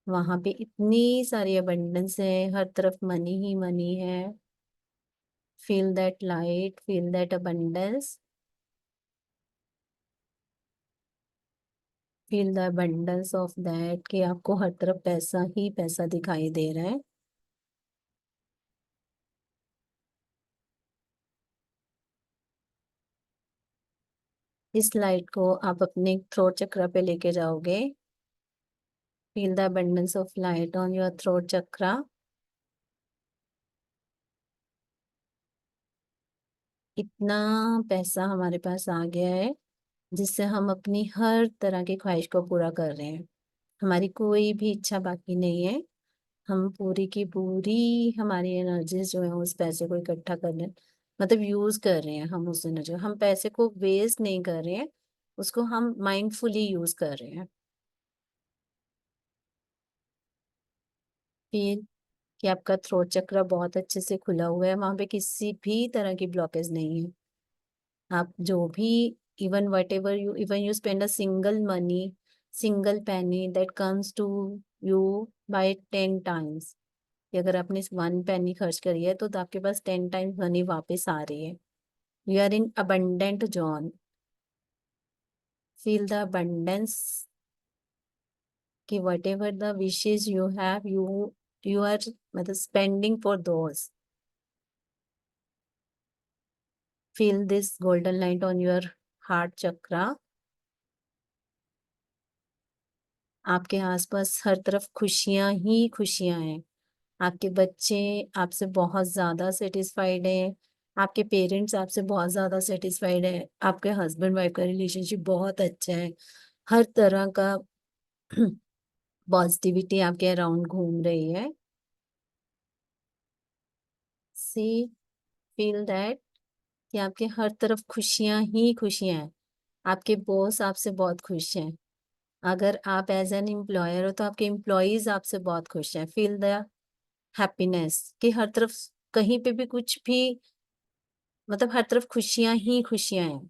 वहां पे इतनी सारी अबंडेंस है, हर तरफ मनी ही मनी है। Feel that light, feel that abundance, feel the abundance of that कि आपको हर तरफ पैसा ही पैसा दिखाई दे रहा है। इस लाइट को आप अपने थ्रोट चक्र पे लेके जाओगे। Feel the abundance of light on your throat chakra. इतना पैसा हमारे पास आ गया है जिससे हम अपनी हर तरह की ख्वाहिश को पूरा कर रहे हैं। हमारी कोई भी इच्छा बाकी नहीं है, हम पूरी की पूरी हमारी एनर्जीज जो है उस पैसे को इकट्ठा करने मतलब यूज कर रहे हैं। हम उस एनर्जी, हम पैसे को वेस्ट नहीं कर रहे हैं, उसको हम माइंडफुली यूज कर रहे हैं। फिर कि आपका थ्रोट चक्र बहुत अच्छे से खुला हुआ है, वहां पे किसी भी तरह की ब्लॉकेज नहीं है। आप जो भी even whatever you even you spend a single money, single penny that comes to you by 10 times, कि अगर आपने 1 पेनी खर्च करी है तो आपके पास 10 टाइम्स मनी वापस आ रही है। You are in abundant zone. Feel the abundance कि whatever the wishes you have, you are मतलब spending for those. Feel this golden light on your heart chakra. आपके आसपास हर तरफ खुशियां ही खुशियां हैं। आपके बच्चे आपसे बहुत ज्यादा सेटिस्फाइड हैं, आपके पेरेंट्स आपसे बहुत ज्यादा सेटिस्फाइड हैं, आपके हस्बैंड वाइफ का रिलेशनशिप बहुत अच्छा है। हर तरह का पॉजिटिविटी आपके अराउंड घूम रही है। सी फील दैट कि आपके हर तरफ खुशियां ही खुशियां हैं। आपके बॉस आपसे बहुत खुश हैं। अगर आप एज एन एम्प्लॉयर हो तो आपके एम्प्लॉयज आपसे बहुत खुश हैं। फील द हैप्पीनेस कि हर तरफ कहीं पे भी कुछ भी मतलब हर तरफ खुशियां ही खुशियां हैं।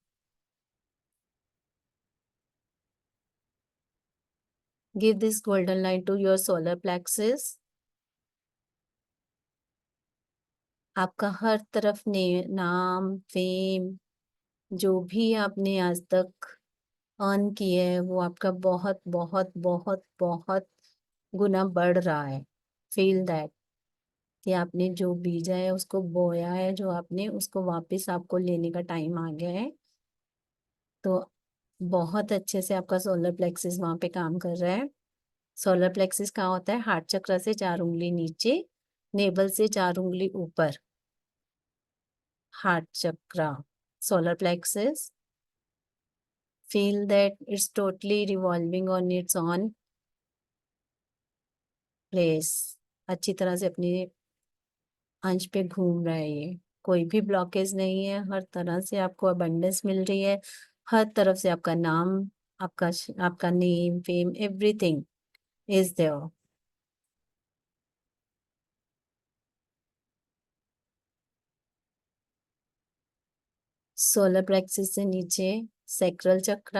Give this golden light to your solar plexus. आपका हर तरफ ने नाम फेम जो भी आपने आज तक अर्न किया है वो आपका बहुत बहुत बहुत बहुत गुना बढ़ रहा है। फील दैट कि आपने जो बीजा है उसको बोया है, जो आपने उसको वापस आपको लेने का टाइम आ गया है। तो बहुत अच्छे से आपका सोलर प्लेक्सिस वहां पे काम कर रहा है। सोलर प्लेक्सिस कहाँ होता है? हार्ट चक्र से 4 उंगली नीचे, नेबल से 4 उंगली ऊपर। हार्ट चक्र, solar plexus. Feel that it's totally revolving on its own place. अच्छी तरह से अपने अंश पे घूम रहा है ये। कोई भी ब्लॉकेज नहीं है, हर तरह से आपको अबंडेंस मिल रही है, हर तरफ से आपका नाम, आपका name, fame, everything is there. Solar plexus से नीचे sacral chakra,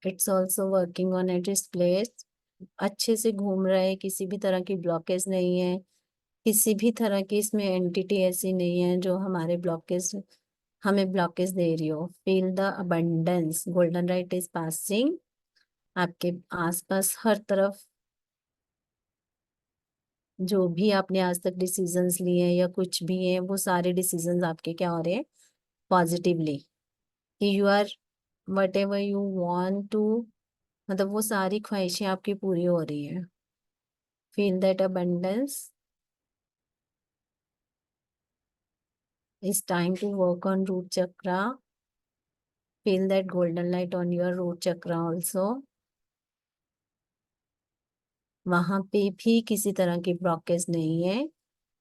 it's also working on at its place. अच्छे से घूम रहा है, किसी भी तरह की ब्लॉकेज नहीं है, किसी भी तरह की इसमें एंटिटी ऐसी नहीं है जो हमें ब्लॉकेज दे रही हो। Feel the abundance, golden light is passing आपके आसपास हर तरफ। जो भी आपने आज तक डिसीजंस लिए हैं या कुछ भी हैं, वो सारे डिसीजंस आपके क्या हो रहे हैं? Positively. You are whatever you want to, मतलब वो सारी ख्वाहिशें आपकी पूरी हो रही हैं। Feel that abundance. It's time to work on root chakra. Feel that golden light on your root chakra also. वहां पे भी किसी तरह की ब्लॉकेज नहीं है,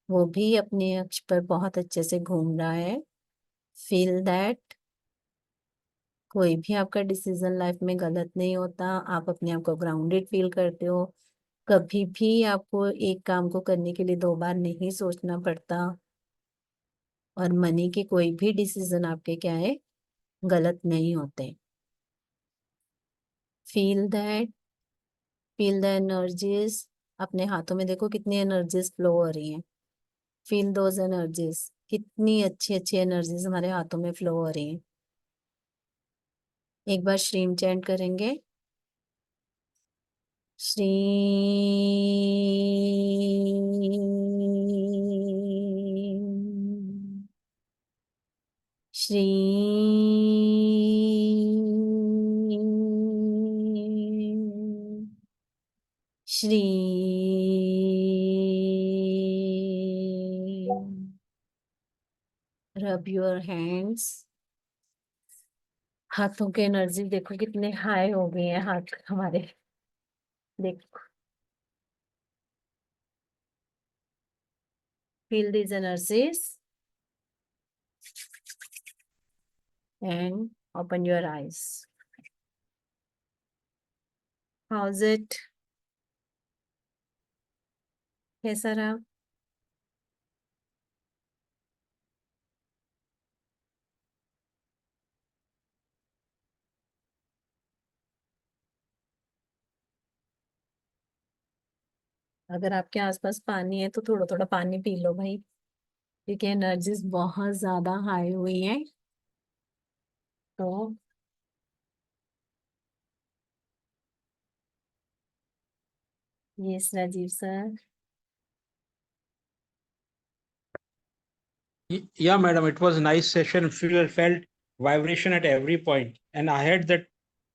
वो भी अपने अक्ष पर बहुत अच्छे से घूम रहा है। फील दैट कोई भी आपका डिसीजन लाइफ में गलत नहीं होता, आप अपने आप को ग्राउंडेड फील करते हो। कभी भी आपको एक काम को करने के लिए 2 बार नहीं सोचना पड़ता, और मनी के कोई भी डिसीजन आपके क्या है? गलत नहीं होते। Feel that, feel the energies. अपने हाथों में देखो कितनी एनर्जीज फ्लो हो रही हैं। फील दोज एनर्जीज, कितनी अच्छी अच्छी एनर्जीज हमारे हाथों में फ्लो हो रही हैं। एक बार श्रीम चैंट करेंगे। Shri Shri Shri. Rub your hands. हाथों के एनर्जी देखो कितने हाई हो गए हैं हाथ हमारे। देखो, feel these energies and open your eyes. How's it? कैसा रहा? अगर आपके आसपास पानी है तो थोड़ा थोड़ा पानी पी लो भाई, क्योंकि एनर्जीज बहुत ज्यादा हाई हुई हैं। तो yes Rajeev sir. Yeah, madam, it was a nice session. Felt vibration at every point, and I had that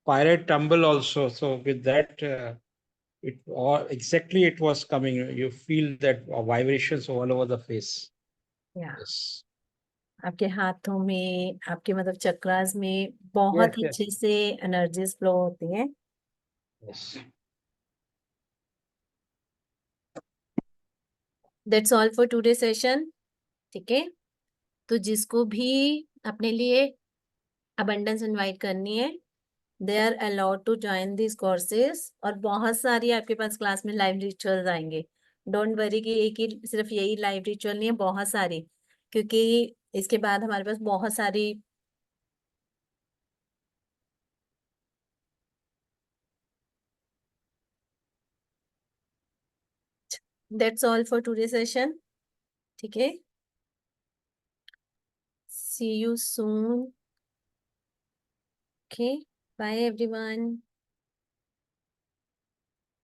pirate tumble also. So with that, it all exactly it was coming. You feel that vibrations all over the face. या Yes. आपके हाथों में, आपके मतलब चक्रास में बहुत Yes. अच्छे से एनर्जीज फ्लो होती हैं। Yes. That's all for today session. ठीक है, तो जिसको भी अपने लिए अबंडेंस इनवाइट करनी है, they are allowed to join this courses. और बहुत सारी आपके पास क्लास में लाइव रिचुअल्स आएंगे। डोंट वरी कि एक ही सिर्फ यही लाइव रिचुअल नहीं है, बहुत सारी, क्योंकि इसके बाद हमारे पास बहुत सारी that's all for today session. ठीक है, see you soon. Okay, bye everyone.